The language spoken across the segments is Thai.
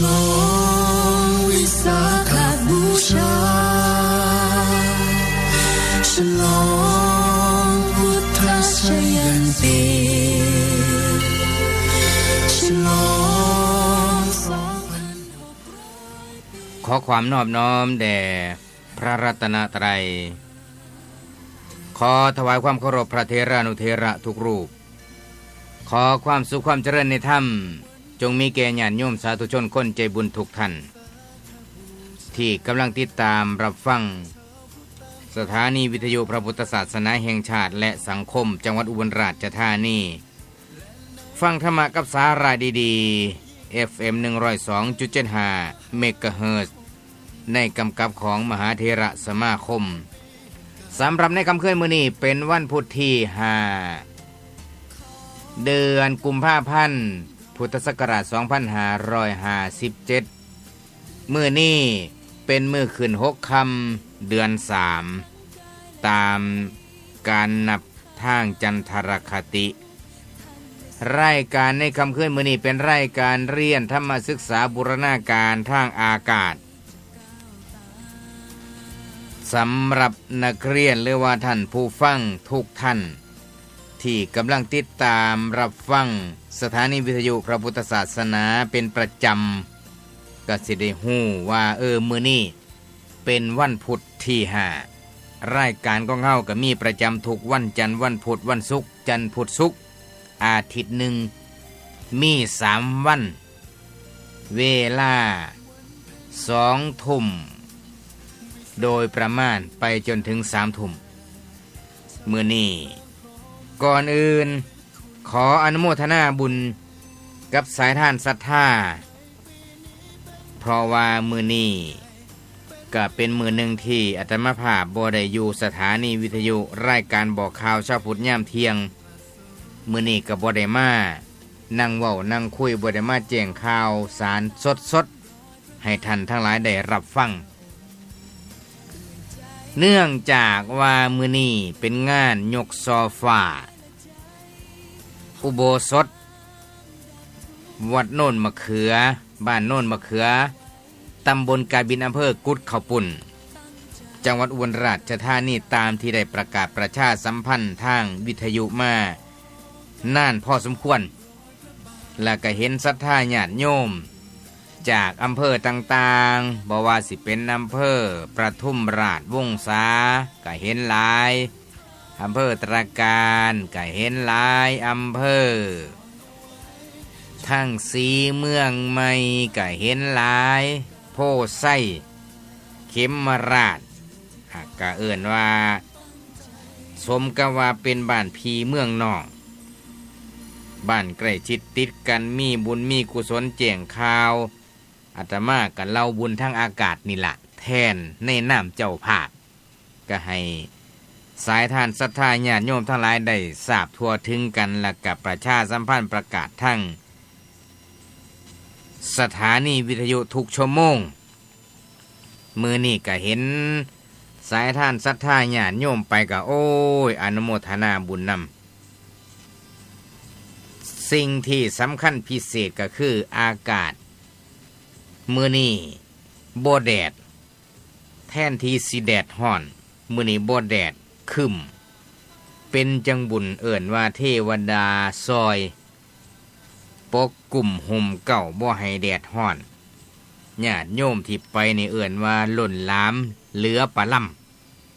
ลองวิสาขบูชาฉลองพุทธชยันตีฉลองขอความนอบน้อมแด่พระรัตนตรัยขอถวายความเคารพพระเถรานุเถระทุกรูปขอความสุขความเจริญในธรรมจงมีแก่ญาติโยมสาธุชนคนใจบุญทุกท่านที่กำลังติดตามรับฟังสถานีวิทยุพระพุทธศาสนาแห่งชาติและสังคมจังหวัดอุบลราชธานีฟังธรรมะกับสาระดีๆ FM 102.75 เมกะเฮิรตซ์ในกำกับของมหาเถระสมาคมสำหรับในค่ำคืนมื้อนี้เป็นวันพุธที่5เดือนกุมภาพันธ์พุทธศักราช2557มื้อนี้เป็นมื้อขึ้น6ค่ำเดือน3ตามการนับทางจันทรคติรายการในค่ำคืนมื้อนี้เป็นรายการเรียนธรรมศึกษาบูรณาการทางอากาศสำหรับนักเรียนหรือว่าท่านผู้ฟังทุกท่านที่กำลังติดตามรับฟังสถานีวิทยุพระพุทธศาสนาเป็นประจำก็สิได้ฮู้ว่ามื้อนี้เป็นวันพุธที่5รายการของเฮาก็มีประจำทุกวันจันทร์วันพุธวันศุกร์จันทร์พุธศุกร์อาทิตย์หนึ่งมี3วันเวลา2 ทุ่มโดยประมาณไปจนถึง3 ทุ่มมื้อนี้ก่อนอื่นขออนุโมทนาบุญกับสายทานศรัทธาเพราะว่ามื้อนี้ก็เป็นมื้อหนึ่งที่อาตมาภาพบ่ได้อยู่สถานีวิทยุรายการบอกข่าวเช้าพุธยามเที่ยงมื้อนี้ก็บ่ได้มานั่งเว้านั่งคุยบ่ได้มาแจ้งข่าวสารสดๆให้ท่านทั้งหลายได้รับฟังเนื่องจากว่ามื้อนี้เป็นงานยกซอฟ้าอุโบสถวัดโน่นมะเขือบ้านโน่นมะเขือตำบลกาบินอำเภอกุดเขาปุ่นจังหวัดอุบลราชธานีตามที่ได้ประกาศประชาสัมพันธ์ทางวิทยุมานานพอสมควรและก็เห็นศรัทธาญาติโยมจากอำเภอต่างๆบ่ว่าสิเป็นอำเภอประทุมราชวงศาก็เห็นหลายอำเภอตราการก็เห็นหลายอำเภอทั้งสีเมืองใหม่ก็เห็นหลายโพไส้เข็มราชก็เอิ้นว่าสมกับว่าเป็นบ้านพี่เมืองนอกบ้านใกล้ชิดติดกันมีบุญมีกุศลแจ้งข่าวอาตมาก็เล่าบุญทางอากาศนี่ล่ะแทนในน้ำเจ้าภาพก็ให้สายทานศรัทธาญาติโยมทั้งหลายได้ทราบทั่วถึงกันและกับประชาสัมพันธ์ประกาศทั้งสถานีวิทยุทุกชั่วโมงมื้อนี้ก็เห็นสายทานศรัทธาญาติโยมไปก็โอ้ยอนุโมทนาบุญนำสิ่งที่สำคัญพิเศษก็คืออากาศมื้อนี้บ่แดดแทนที่สิแดดร้อนมื้อนี้บ่แดดครึ้มเป็นจังบุญเอิ้นว่าเทวดาซอยปกกลุ่มห่มเก่าบ่ให้แดดร้อนญาติโยมที่ไปนี่เอิ้นว่าล้นหลามเหลือปะล่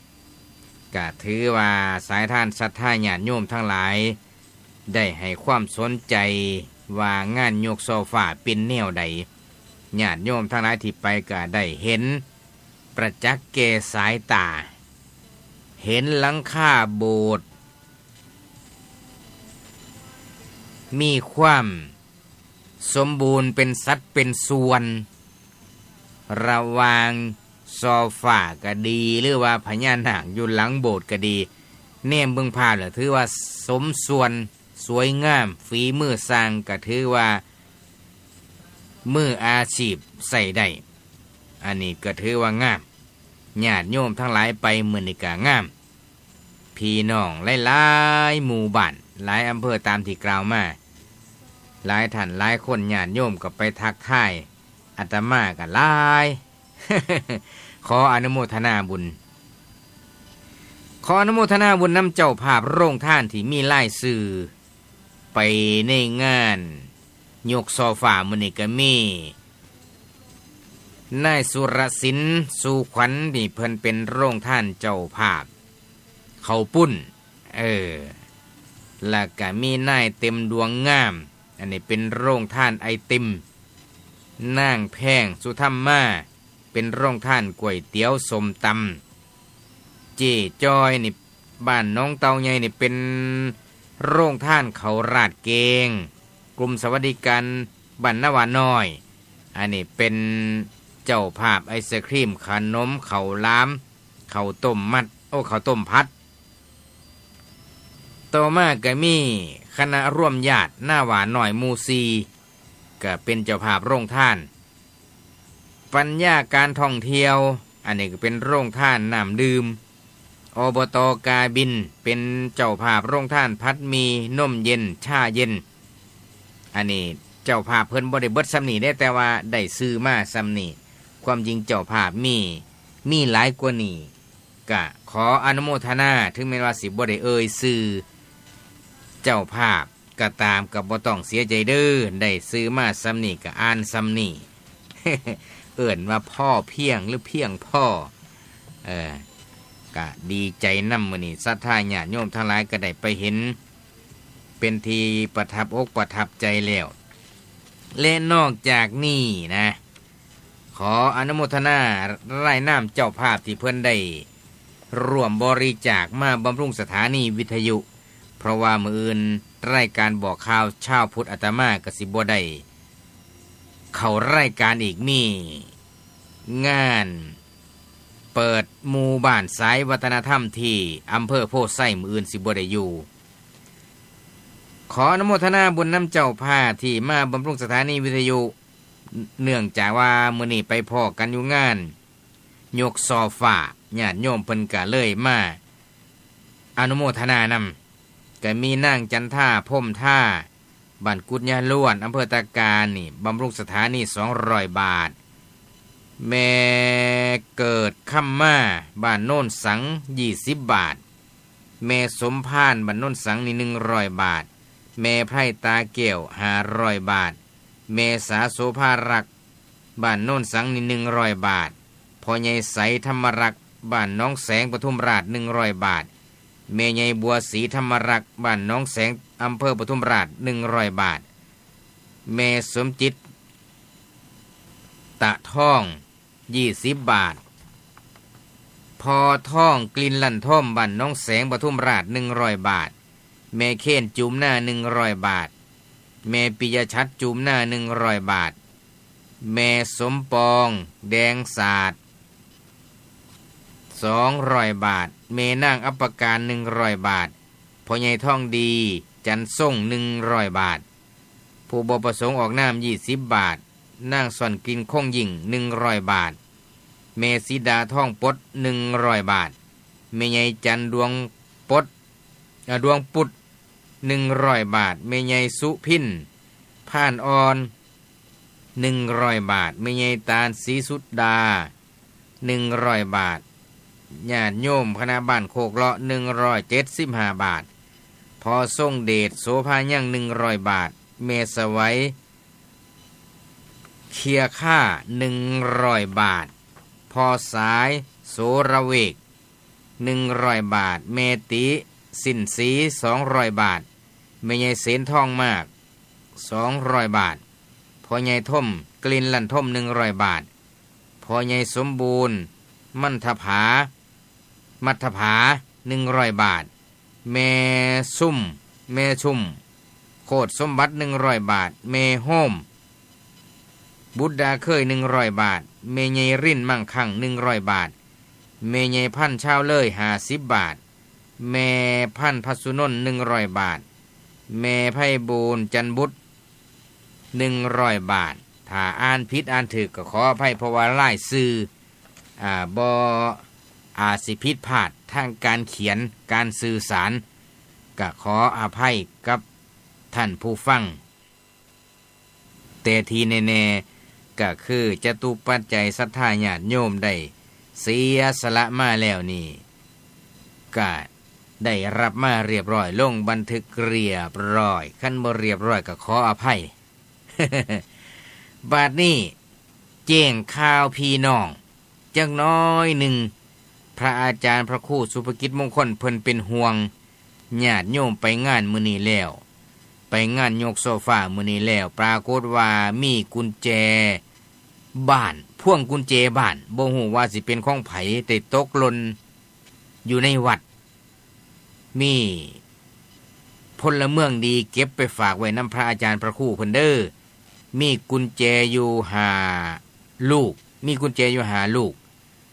ำก็ถือว่าสายทานศรัทธาญาติโยมทั้งหลายได้ให้ความสนใจว่างานยกโซฟาเป็นแนวใดญาติโยมทั้งหลายที่ไปก็ได้เห็นประจักษ์แก่สายตาเห็นหลังคาโบสถ์มีความสมบูรณ์เป็นสัดเป็นส่วนระหว่างโซฟาก็ดีหรือว่าพญานาคอยู่หลังโบสถ์ก็ดีแนมเบิ่งภาพแล้วถือว่าสมส่วนสวยงามฝีมือสร้างก็ถือว่ามืออาชีพใส่ได้อันนี้ก็ถือว่างามญาติโยมทั้งหลายไปมื้อนี้ก็งามพี่น้องหลายๆหมู่บ้านหลายอำเภอตามที่กล่าวมาหลายท่านหลายคนญาติโยมก็ไปทักทาย อาตมาก็หลาย ขออนุโมทนาบุญขออนุโมทนาบุญนำเจ้าภาพโรงท่านที่มีรายชื่อไปในงานยกโซฟามื้อนี้ก็มีนายสุรศิลป์สุขวัญนี่เพิ่นเป็นโรงท่านเจ้าภาพเขาปุ้นแล้วก็มีนายเต็มดวงงามอันนี้เป็นโรงท่านไอติมนางแพงสุธรรมาเป็นโรงท่านก๋วยเตี๋ยวสมตำเจจอยนี่บ้านน้องเตาใหญ่นี่เป็นโรงท่านเขาราดเกงกลุ่มสวัสดิการบ้านนาวาน้อยอันนี้เป็นเจ้าภาพไอศครีมขนมข้าวหลามข้าวต้มมัดข้าวต้มพัดต่อมาก็มีคณะร่วมญาติหน้าหวานหน่อยมูซีก็เป็นเจ้าภาพโรงท่านปัญญาการท่องเที่ยวอันนี้ก็เป็นโรงท่านน้ำดื่มอบต.กาบินเป็นเจ้าภาพโรงท่านพัดมีนมเย็นชาเย็นอันนี้เจ้าภาพเพิ่นบ่ได้เบิดซ้ำนี่ได้แต่ว่าได้ซื้อมาซ้ำนี่ความจริงเจ้าภาพมีหลายกว่านี้ก็ขออนุโมทนาถึงแม้ว่าสิบ่ได้ซื้อเจ้าภาพก็ตามก็บ่ต้องเสียใจเด้อได้ซื้อมาซ้ำนี่ก็อ่านซ้ำนี่ เอิ้นว่าพ่อเพียงหรือเพียงพ่อก็ดีใจนำมื้อนี้ศรัทธาญาติโยมทั้งหลายก็ได้ไปเห็นเป็นที่ประทับอกประทับใจแล้วและนอกจากนี้นะขออนุโมทนารายนามเจ้าภาพที่เพิ่นได้ร่วมบริจาคมาบำรุงสถานีวิทยุเพราะว่ามื้ออื่นรายการบอกข่าวชาวพุทธอาตมาก็สิบ่ได้เข้ารายการอีกมีงานเปิดหมู่บ้านสายวัฒนธรรมที่อำเภอโพธิ์ไร่มื้ออื่นสิบ่ได้อยู่ขออนุโมทนาบุญน้ำเจ้าภาพที่มาบำรุงสถานีวิทยุเนื่องจากว่ามื้อนี้ไปพ้อกันอยู่งานยกซอฟ้าญาติโยมเพิ่นก็เลยมาอนุโมทนานำก็มีนางจันท่าพรมท่าบ้านกุดยาล้วนอำเภอตะการนี่บำรุงสถานี200 บาทแม่เกิดค่ำมาบ้านโน่นสัง20 บาทแม่สมพานบ้านโน่นสังนี่100 บาทแม่ไพร่ตาเกี่ยว500 บาทแม่สาโสภารักบ้านโน่นสังนี่100 บาทพ่อใหญ่ใสธรรมรักบ้านน้องแสงปทุมราช100 บาทแม่ใหญ่บัวศรีธรรมรักบ้านน้องแสงอำเภอปทุมราช100 บาทแม่สมจิตตะท่อง20 บาทพอท่องกลิ่นลั่นท่อมบ้านน้องแสงปทุมราช100 บาทแม่เค้นจุ่มหน้า100 บาทแม่ปิยชัดจุ่มหน้า100 บาทแม่สมปองแดงสาด200 บาทแม่นางอัปการ100 บาทพ่อใหญ่ท่องดีจันส่ง100 บาทผู้บ่ประสงค์ออกนาม20 บาทนางส่อนกินคงยิ่ง100 บาทแม่สีดาท่องปด100 บาทแม่ใหญ่จันดวงปุด100 บาทแม่ใหญ่สุพินผ่านอ่อน100 บาทแม่ใหญ่ตาลศรีสุดดา100 บาทญาติโยมคณะบ้านโคกเลาะ175 บาทพอส่งเดชโสภายั่ง100 บาทเมสวัยเคียค่า100 บาทพอสายโสระเวก100 บาทเมติสินสี200 บาทแม่ใหญ่เสนทองมาก200 บาทพ่อใหญ่ท่มกลิ่นลั่นท่ม100 บาทพ่อใหญ่สมบูรณ์มัทผา100 บาทแม่ชุ่มโคตรสมบัติ100 บาทแม่โฮมบุตรดาเคย100 บาทแม่ใหญ่รินมั่งคั่ง100 บาทแม่ใหญ่พันชาวเลย50 บาทแม่พันพัสุนนท์100 บาทแม่ไพบูลย์จันบุตร100 บาทถ้าอ่านผิดอ่านถูกก็ขออภัยเพราะว่าหลายชื่อบ่อาจสิผิดพลาดทางการเขียนการสื่อสารก็ขออภัยกับท่านผู้ฟังแต่ทีแน่ๆ ก็คือจตุปัจจัยศรัทธาญาติโยมได้เสียสละมาแล้วนี่ก็ได้รับมาเรียบร้อยลงบันทึกเรียบร้อยคันบ่เรียบร้อยก็ขออภัย บาดนี้แจ้งข่าวพี่น้องจักน้อยหนึ่งพระอาจารย์พระครูสุภกิจมงคลเพิ่นเป็นห่วงญาติโยมไปงานมื้อนี้แล้วไปงานยกโซฟามื้อนี้แล้วปรากฏว่ามีกุญแจบ้านพ่วงกุญแจบ้านบ่ฮู้ว่าสิเป็นของไผแต่ตกหล่นอยู่ในวัดมีพลเมืองดีเก็บไปฝากไว้นำพระอาจารย์พระครูเพิ่นเด้อมีกุญแจอยู่5ลูกมีกุญแจอยู่5ลูก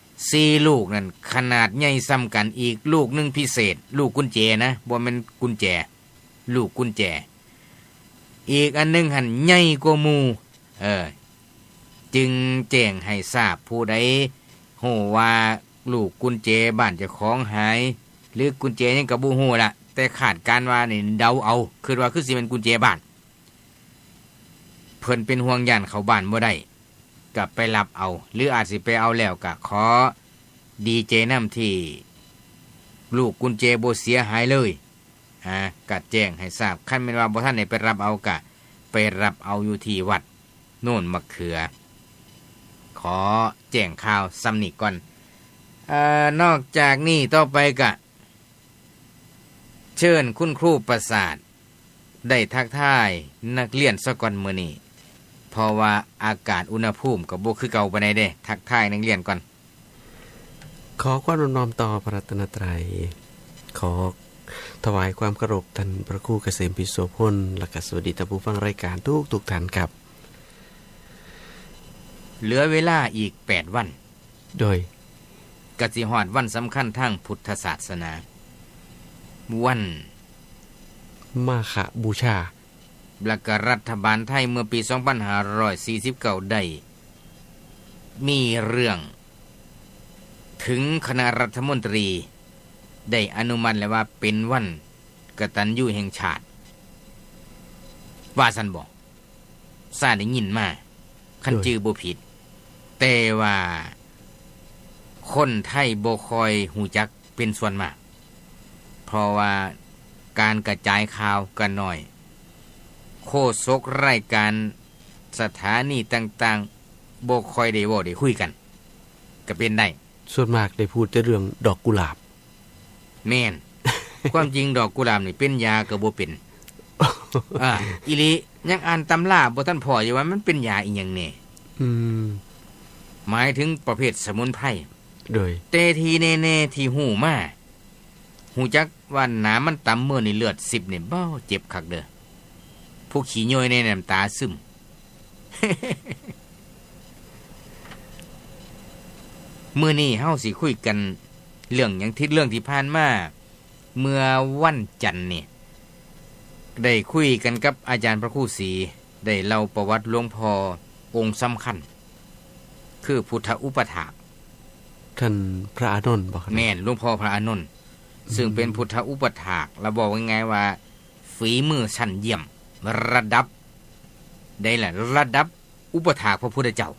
4ลูกนั่นขนาดใหญ่ซ้ำกันอีกลูกนึงพิเศษลูกกุญแจนะบ่แม่นกุญแจลูกกุญแจอีกอันนึงหั่นใหญ่กว่าหมู่จึงแจ้งให้ทราบผู้ใดฮู้ว่าลูกกุญแจบ้านเจ้าของหายหรือกุญแจยังก็บ่ฮู้ล่ะแต่คาดการว่านี่เดาเอาคิดว่าคือสิเป็นกุญแจบ้านเพิ่นเป็นห่วงย่านเข้าบ้านบ่ได้ก็ไปรับเอาหรืออาจสิไปเอาแล้วก็ขอดีเจนำที่ลูกกุญแจบ่เสียหายเลยก็แจ้งให้ทราบคันแม่นว่าบ่ทันได้ไปรับเอาก็ไปรับเอาอยู่ที่วัดโน่นมะเขือขอแจ้งข่าวซ้ำนี่ก่อนนอกจากนี้ต่อไปก็เชิญคุณครูประสาทได้ทักทายนักเรียนซะก่อนมื้อนี้เพราะว่าอากาศอุณหภูมิก็บ่คือเก่าปานใดเด้ทักทายนักเรียนก่อนขอความน้อมต่อพระรัตนตรัยขอถวายความเคารพท่านพระครูเกษมปิโสพลและก็สวัสดีท่านผู้ฟังรายการทุกท่านครับเหลือเวลาอีก8วันโดยก็สิฮอดวันสำคัญทางพุทธศาสนาวันมาฆบูชาและก็รัฐบาลไทยเมื่อปี 2549 ได้มีเรื่องถึงคณะรัฐมนตรีได้อนุมัติแล้วว่าเป็นวันกตัญญูแห่งชาติว่าซั่นบ่ซาได้ยินมาคันจือบ่ผิดแต่ว่าคนไทยบ่ค่อยฮู้จักเป็นส่วนมากเพราะว่าการกระจายข่าวกันน้อยโฆษกรายการสถานีต่างๆบ่ค่อยได้เว้าได้คุยกันก็เป็นได้ส่วนมากได้พูดแต่เรื่องดอกกุหลาบแม่น ความจริงดอกกุหลาบนี่เป็นยาก็บ่เป็น อีหลียังอ่านตำราบ่ทันพออยู่ว่ามันเป็นยาอีหยังแน่หมายถึงประเภทสมุนไพรโดยแต่ทีแน่ๆที่ฮู้มาฮู้จักว่าน้ำมันต่ำมื้อนี่เลือด10นี่บ่เจ็บคักเด้อผู้ขี้ย่อยในน้ำตาซึม มื้อนี้เฮาสิคุยกันเรื่องหยังที่เรื่องที่ผ่านมาเมื่อวันจันทร์นี่ได้คุยกันกับอาจารย์พระครูศรีได้เล่าประวัติหลวงพ่อองค์สำคัญคือพุทธอุปถากท่านพระอานนท์บ่ครับแม่นหลวงพ่อพระอานนท์ซึ่งเป็นพุทธอุปถากเราบอกง่ายๆว่าฝีมือชั้นเยี่ยมระดับได้ล่ะระดับอุปถากพระพุทธเจ้า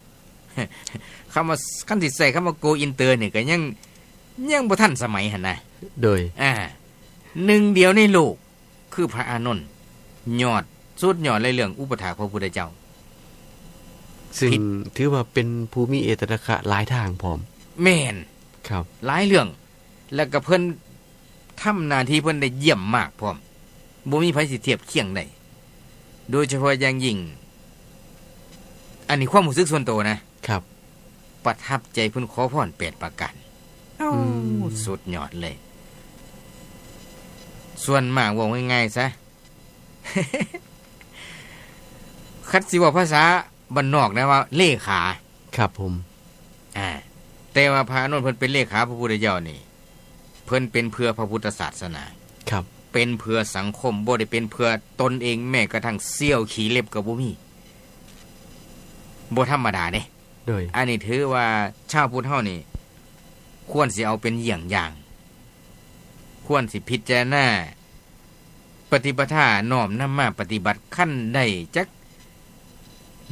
คำว่าคันสิใส่คำว่าโกอินเตอร์นี่ก็ยังบ่ทันสมัยหั่นนะโดยหนึ่งเดียวในโลกคือพระอานนท์ยอดสุดยอดเลยเรื่องอุปถากพระพุทธเจ้าซึ่งถือว่าเป็นภูมิเอตตะคะหลายทางพร้อมแม่นครับหลายเรื่องแล้วก็เพิ่นทำหน้าที่เพิ่นได้เยี่ยมมากพร้อมบ่มีไผสิเทียบเคียงได้โดยเฉพาะอย่างยิ่งอันนี้ความรู้สึกส่วนตัวนะครับประทับใจเพิ่นขอพร8ประการสุดยอดเลยส่วนมากว่าง่ายๆซะ คัดสิว่าภาษาบ้านนอกนะว่าเลขาครับผมแต่ว่าพระอานนท์เพิ่นเป็นเลขาพระพุทธเจ้านี่เพิ่นเป็นเพื่อพระพุทธศาสนาครับเป็นเพื่อสังคมบ่ได้เป็นเพื่อตนเองแม้กระทั่งเสี้ยวขี้เล็บก็บ่มีบ่ธรรมดาเด้โดยอันนี้ถือว่าชาวพุทธเฮานี่ควรสิเอาเป็นเยี่ยงอย่างควรสิพิจารณาปฏิปทาน้อมนำมาปฏิบัติขั้นใดจัก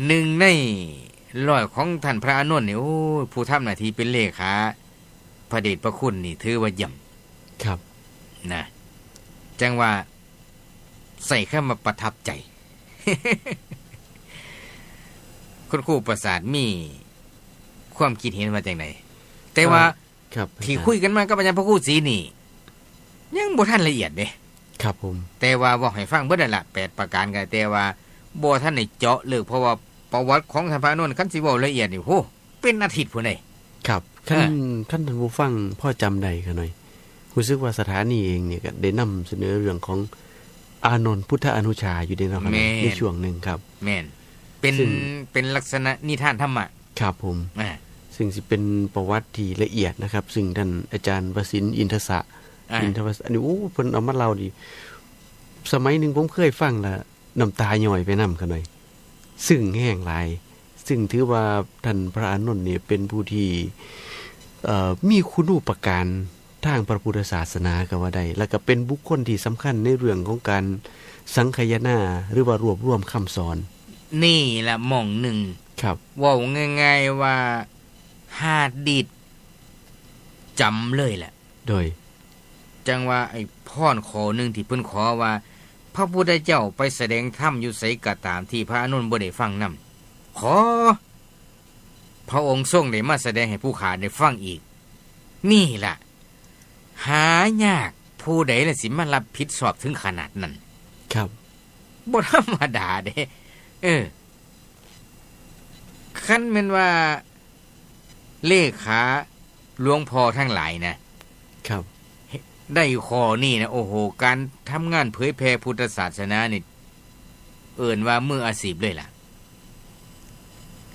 หนึ่งใน ร้อยของท่านพระอานนท์นี่โอ้ผู้ทำหน้าที่เป็นเลขาพระเดชพระคุณนี่ถือว่าเยี่ยม ครับ นะจังว่าใส่เข้ามาประทับใจ คุณครูประสาทมีความคิดเห็นมาจากไหนแต่ว่า ครับ ที่คุยกันมากับอาจารย์พระครูศรีนี่ยังบ่ทันละเอียดเด้ ครับผม แต่ว่าบอกให้ฟังเบิดนั่นล่ะ8ประการกันแต่ว่าบ่ทันได้เจาะลึกเพราะว่าประวัติของท่านพระอานนท์คันสิเว้าละเอียดนี่โหเป็นอาทิตย์พุ่นเด้ ครับขั้นท่านผู้ฟังพ่อจำได้กันหน่อยรู้สึกว่าสถานีเองเนี่ยก็ได้นำเสนอเรื่องของอานนท์พุทธอนุชาอยู่ในเราในช่วงหนึ่งครับ แม่นเป็นลักษณะนิทานธรรมะ ครับผมซึ่งสิเป็นประวัติที่ละเอียดนะครับ ซึ่งท่านอาจารย์วสินทร์อินทศะอินทวสอันนี้โอ้เพิ่นเอามาเล่าดิสมัยหนึ่งผมเคยฟังแล้วน้ำตาย่อยไปนำกันหน่อยซึ่งแห้งหลายซึ่งถือว่าท่านพระอานนท์เนี่ยเป็นผู้ที่มีคุณูปการทางพระพุทธศาสนาก็ว่าได้แล้วก็เป็นบุคคลที่สำคัญในเรื่องของการสังคายนาหรือว่ารวบรวมคำสอนนี่แหละหม่องหนึ่ง ครับว่าง่ายๆว่าหาดดิดจำเลยแหละโดยจังว่าไอ้พรขอหนึ่งที่เพิ่นขอว่าพระพุทธเจ้าไปแสดงธรรมอยู่ไสก็ตามที่พระอานนท์บ่ได้ฟังนำขอพระองค์ทรงได้มาแสดงให้ผู้ขาได้ฟังอีกนี่ล่ะหายากผู้ใดล่ะสิมารับผิดชอบถึงขนาดนั้นครับบ่ธรรมดาเด้คันแม่นว่าเลขาหลวงพ่อทั้งหลายนะครับได้ข้อนี้นะโอ้โหการทำงานเผยแผ่พุทธศาสนานี่เอิ้นว่ามืออาชีพเลยล่ะ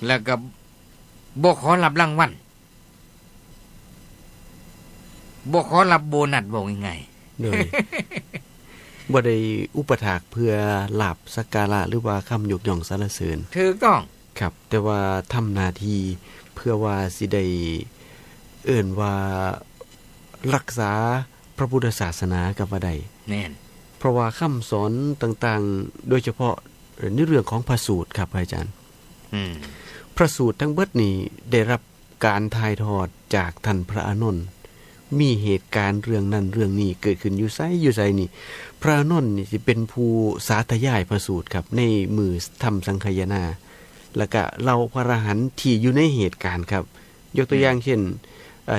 แล้วก็บ่ขอรับรางวัลบ่ขอรับโบนัสบอกง่ายๆเลยบ่ได้อุปถากเพื่อลาภสักการะหรือว่าคำยกย่องสรรเสริญถูกต้องครับแต่ว่าทำหน้าที่เพื่อว่าสิได้เอิ้นว่ารักษาพระพุทธศาสนากับว่าใดแน่นเพราะว่าคำสอนต่างๆโดยเฉพาะในเรื่องของพระสูตรครับอาจารย์พระสูตรทั้งเบิดนี้ได้รับการถ่ายทอดจากท่านพระอานนท์มีเหตุการณ์เรื่องนั้นเรื่องนี้เกิดขึ้นอยู่ไสนี่พระอานนท์นี่สิเป็นผู้สาธยายพระสูตรครับในมือทำสังคายนาแล้วก็เราพระอรหันต์ที่อยู่ในเหตุการณ์ครับยกตัวอย่างเช่น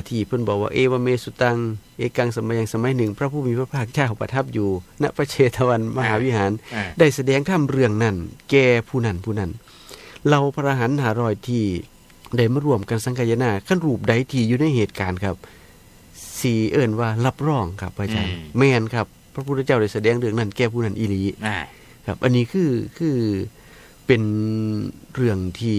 ที่เพิ่นบอกว่าเอวเมสุตังเอกังสมัยยังสมัยหนึ่งพระผู้มีพระภาคเจ้าประทับอยู่ณพระเชตวันมหาวิหารได้แสดงธรรมเรื่องนั้นแก่ผู้นั้นเราพระอรหันต์500ที่ได้มารวมกันสังคายนาขั้นรูปใดที่อยู่ในเหตุการณ์ครับสีเอิ้นว่ารับรองครับอาจารย์แม่นครับพระพุทธเจ้าได้แสดงเรื่องนั้นแก่ผู้นั้นอีหลีครับอันนี้คือเป็นเรื่องที่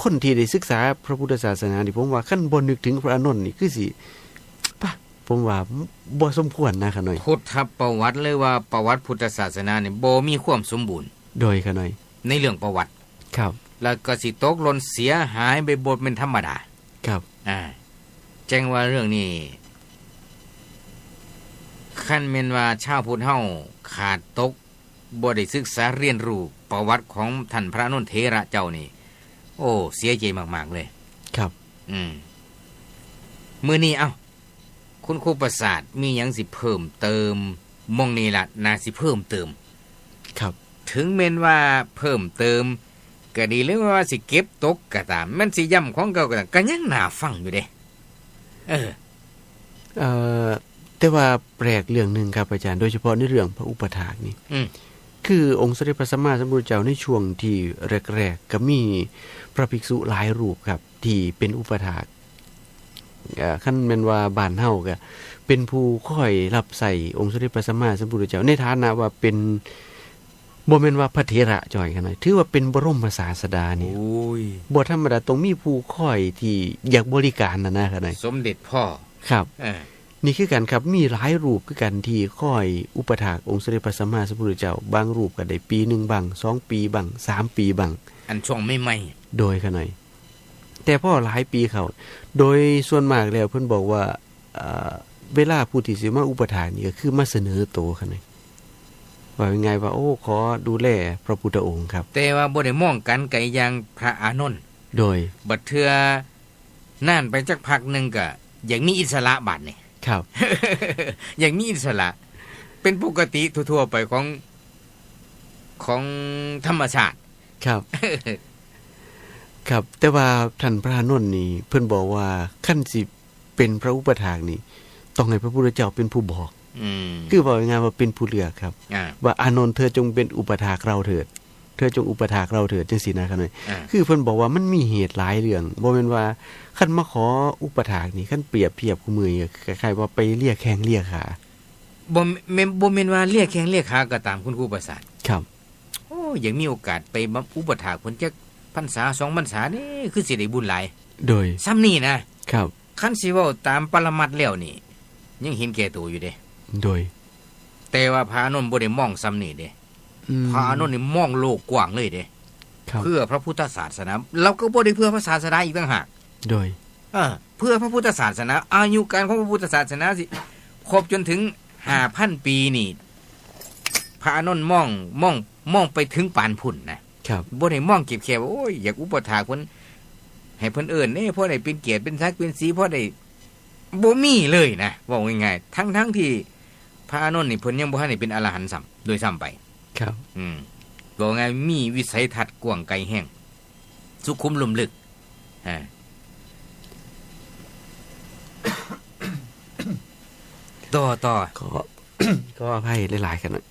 คนที่ได้ศึกษาพระพุทธศาสนานี่ผมว่าขั้นบ่นึกถึงพระอานนท์นี่คือสิป่ะผมว่าบ่สมควรนะครับหน่อยพุทธประวัติเลยว่าประวัติพุทธศาสนานี่บ่มีความสมบูรณ์โดยค่ะหน่อยในเรื่องประวัติครับแล้วก็สิตกหล่นเสียหายไปบ่เป็นธรรมดาครับแจ้งว่าเรื่องนี้คันแม่นว่าชาวพุทธเฮาขาดตกบ่ได้ศึกษาเรียนรู้ประวัติของท่านพระอานนท์เถระเจ้านี่โอ้เสียใจมากๆเลยครับมื้อนี้คุณครูประสาทมีหยังสิเพิ่มเติมมองนี่ล่ะน่าสิเพิ่มเติมครับถึงแม้นว่าเพิ่มเติมก็ดีหรือว่าสิเก็บตกก็ตามมันสิย้ำของเก่าก็ตามก็ยังน่าฟังอยู่เด้แต่ว่าแปลกเรื่องนึงครับอาจารย์โดยเฉพาะในเรื่องพระอุปถากนี่คือองค์สมเด็จพระสัมมาสัมพุทธเจ้าในช่วงที่แรกๆก็มีพระภิกษุหลายรูปครับที่เป็นอุปถากขั้นแม่นว่าบ้านเฮาก็เป็นผู้คอยรับใส่องค์สมเด็จพระสัมมาสัมพุทธเจ้าในฐานะว่าเป็นบ่แม่นว่าพระเถระจ่อยกันหน่อยถือว่าเป็นบรมศาสดานี่บ่ธรรมดาต้องมีผู้คอยที่อยากบริการนะครับหน่อยสมเด็จพ่อครับนี่คือกันครับมีหลายรูปคือกันที่คอยอุปถากองค์สมเด็จพระสัมมาสัมพุทธเจ้าบางรูปก็ได้ปีนึงบาง2ปีบาง3ปีบางอันช่วงใหม่ๆโดยกันหน่อยแต่พอหลายปีเขาโดยส่วนมากแล้วเพิ่นบอกว่าเวลาผู้ที่สิมาอุปถากนี่ก็คือมาเสนอโตกันหน่อย ว่ายังไงว่าโอ้ขอดูแลพระพุทธองค์ครับแต่ว่าบ่ได้มองกันไกลอย่างพระอานนท์โดยบัดเทื่อนานไปจักพักนึงก็อยากมีอิสระบัดนี่ครับ อยากมีอิสระเป็นปกติทั่วๆไปของธรรมชาติครับ ครับแต่ว่าท่านพระอานนท์นี่เพิ่นบอกว่าคันสิเป็นพระอุปถากนี่ต้องให้พระพุทธเจ้าเป็นผู้บอกคือบอกง่ายๆว่าเป็นผู้เลือกครับว่าอานนท์เธอจงเป็นอุปถากเราเถิดเธอจงอุปถากเราเถิดจังซี่นะครับคือเพิ่นบอกว่ามันมีเหตุหลายเรื่องบ่แม่นว่าคันมาขออุปถากนี่คันเปรียบเทียบคู่มือคล้ายๆว่าไปเรียกแข้งเรียกขาบ่แม่นว่าเรียกแข้งเรียกขาก็ตามคุณครูประสาทครับโอ้ยังมีโอกาสไปอุปถากเพิ่นจักพรรษา2พรรษานี่คือสิได้บุญหลายโดยซ้ำนี่นะครับคันสิเว้าตามปรมัตถ์แล้วนี่ยังเห็นแก่ตัวอยู่เด้โดยแต่ว่าพระอานนท์บ่ได้มองซ้ำนี่เด้พระอานนท์นี่มองโลกกว้างเลยเด้เพื่อพระพุทธศาสนาเราก็บ่ได้เพื่อพระศาสนาอีกต่างหากโดยเพื่อพระพุทธศาสนาอายุการของพระพุทธศาสนาสิครบจนถึง 5,000 ปีนี่พระอานนท์มองไปถึงปานพุ่นนะครับบ่ได้มองเก็บแค่ว่าโอ้ยอยากอุปถากเพิ่นให้เพิ่นเอิ้นเพราะได้เป็นเกียรติเป็นศักดิ์เป็นศรีเพราะได้บ่มีเลยนะเว้าง่ายๆทั้งที่พระอานนท์นี่เพิ่นยังบ่ทันได้เป็นอรหันต์ซ้ำโดยซ้ำไปครับบอกไงมีวิสัยทัศน์กว้างไกลแห้งสุขุมลุ่มลึกต่อก็อภัยหลายๆกันหน่อย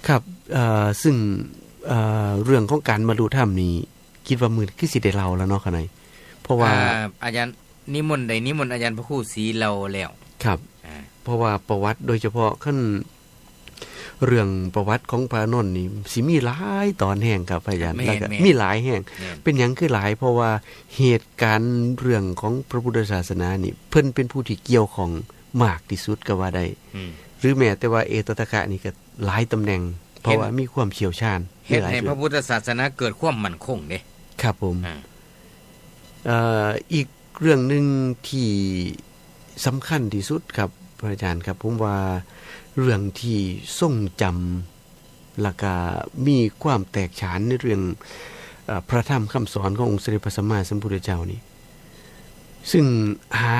ครับซึ่งเรื่องของการบรรลุธรรมนี้คิดว่ามื้อคือสิได้เล่าแล้วเนาะคั่นน่ะเพราะว่าอาจารย์นิมนต์อาจารย์พระครูศรีเล่าแล้วครับเพราะว่าประวัติโดยเฉพาะขั้นเรื่องประวัติของพระอานนท์นี่สิมีหลายตอนแห่งครับอาจารย์แล้วก็มีหลายแห่งเป็นหยังคือหลายเพราะว่าเหตุการณ์เรื่องของพระพุทธศาสนานี่เพิ่นเป็นผู้ที่เกี่ยวของมากที่สุดก็ว่าได้หรือแม้แต่ว่าเอตตะคะนี่ก็หลายตำแหน่งเพราะว่ามีความเชี่ยวชาญเฮ็ดให้พระพุทธศาสนาเกิดความมั่นคงเด้ครับผมอีกเรื่องนึงที่สำคัญที่สุดครับอาจารย์ครับผมว่าเรื่องที่ทรงจำแล้วก็มีความแตกฉานในเรื่องพระธรรมคำสอนขององค์สมเด็จพระสัมมาสัมพุทธเจ้านี่ซึ่งหา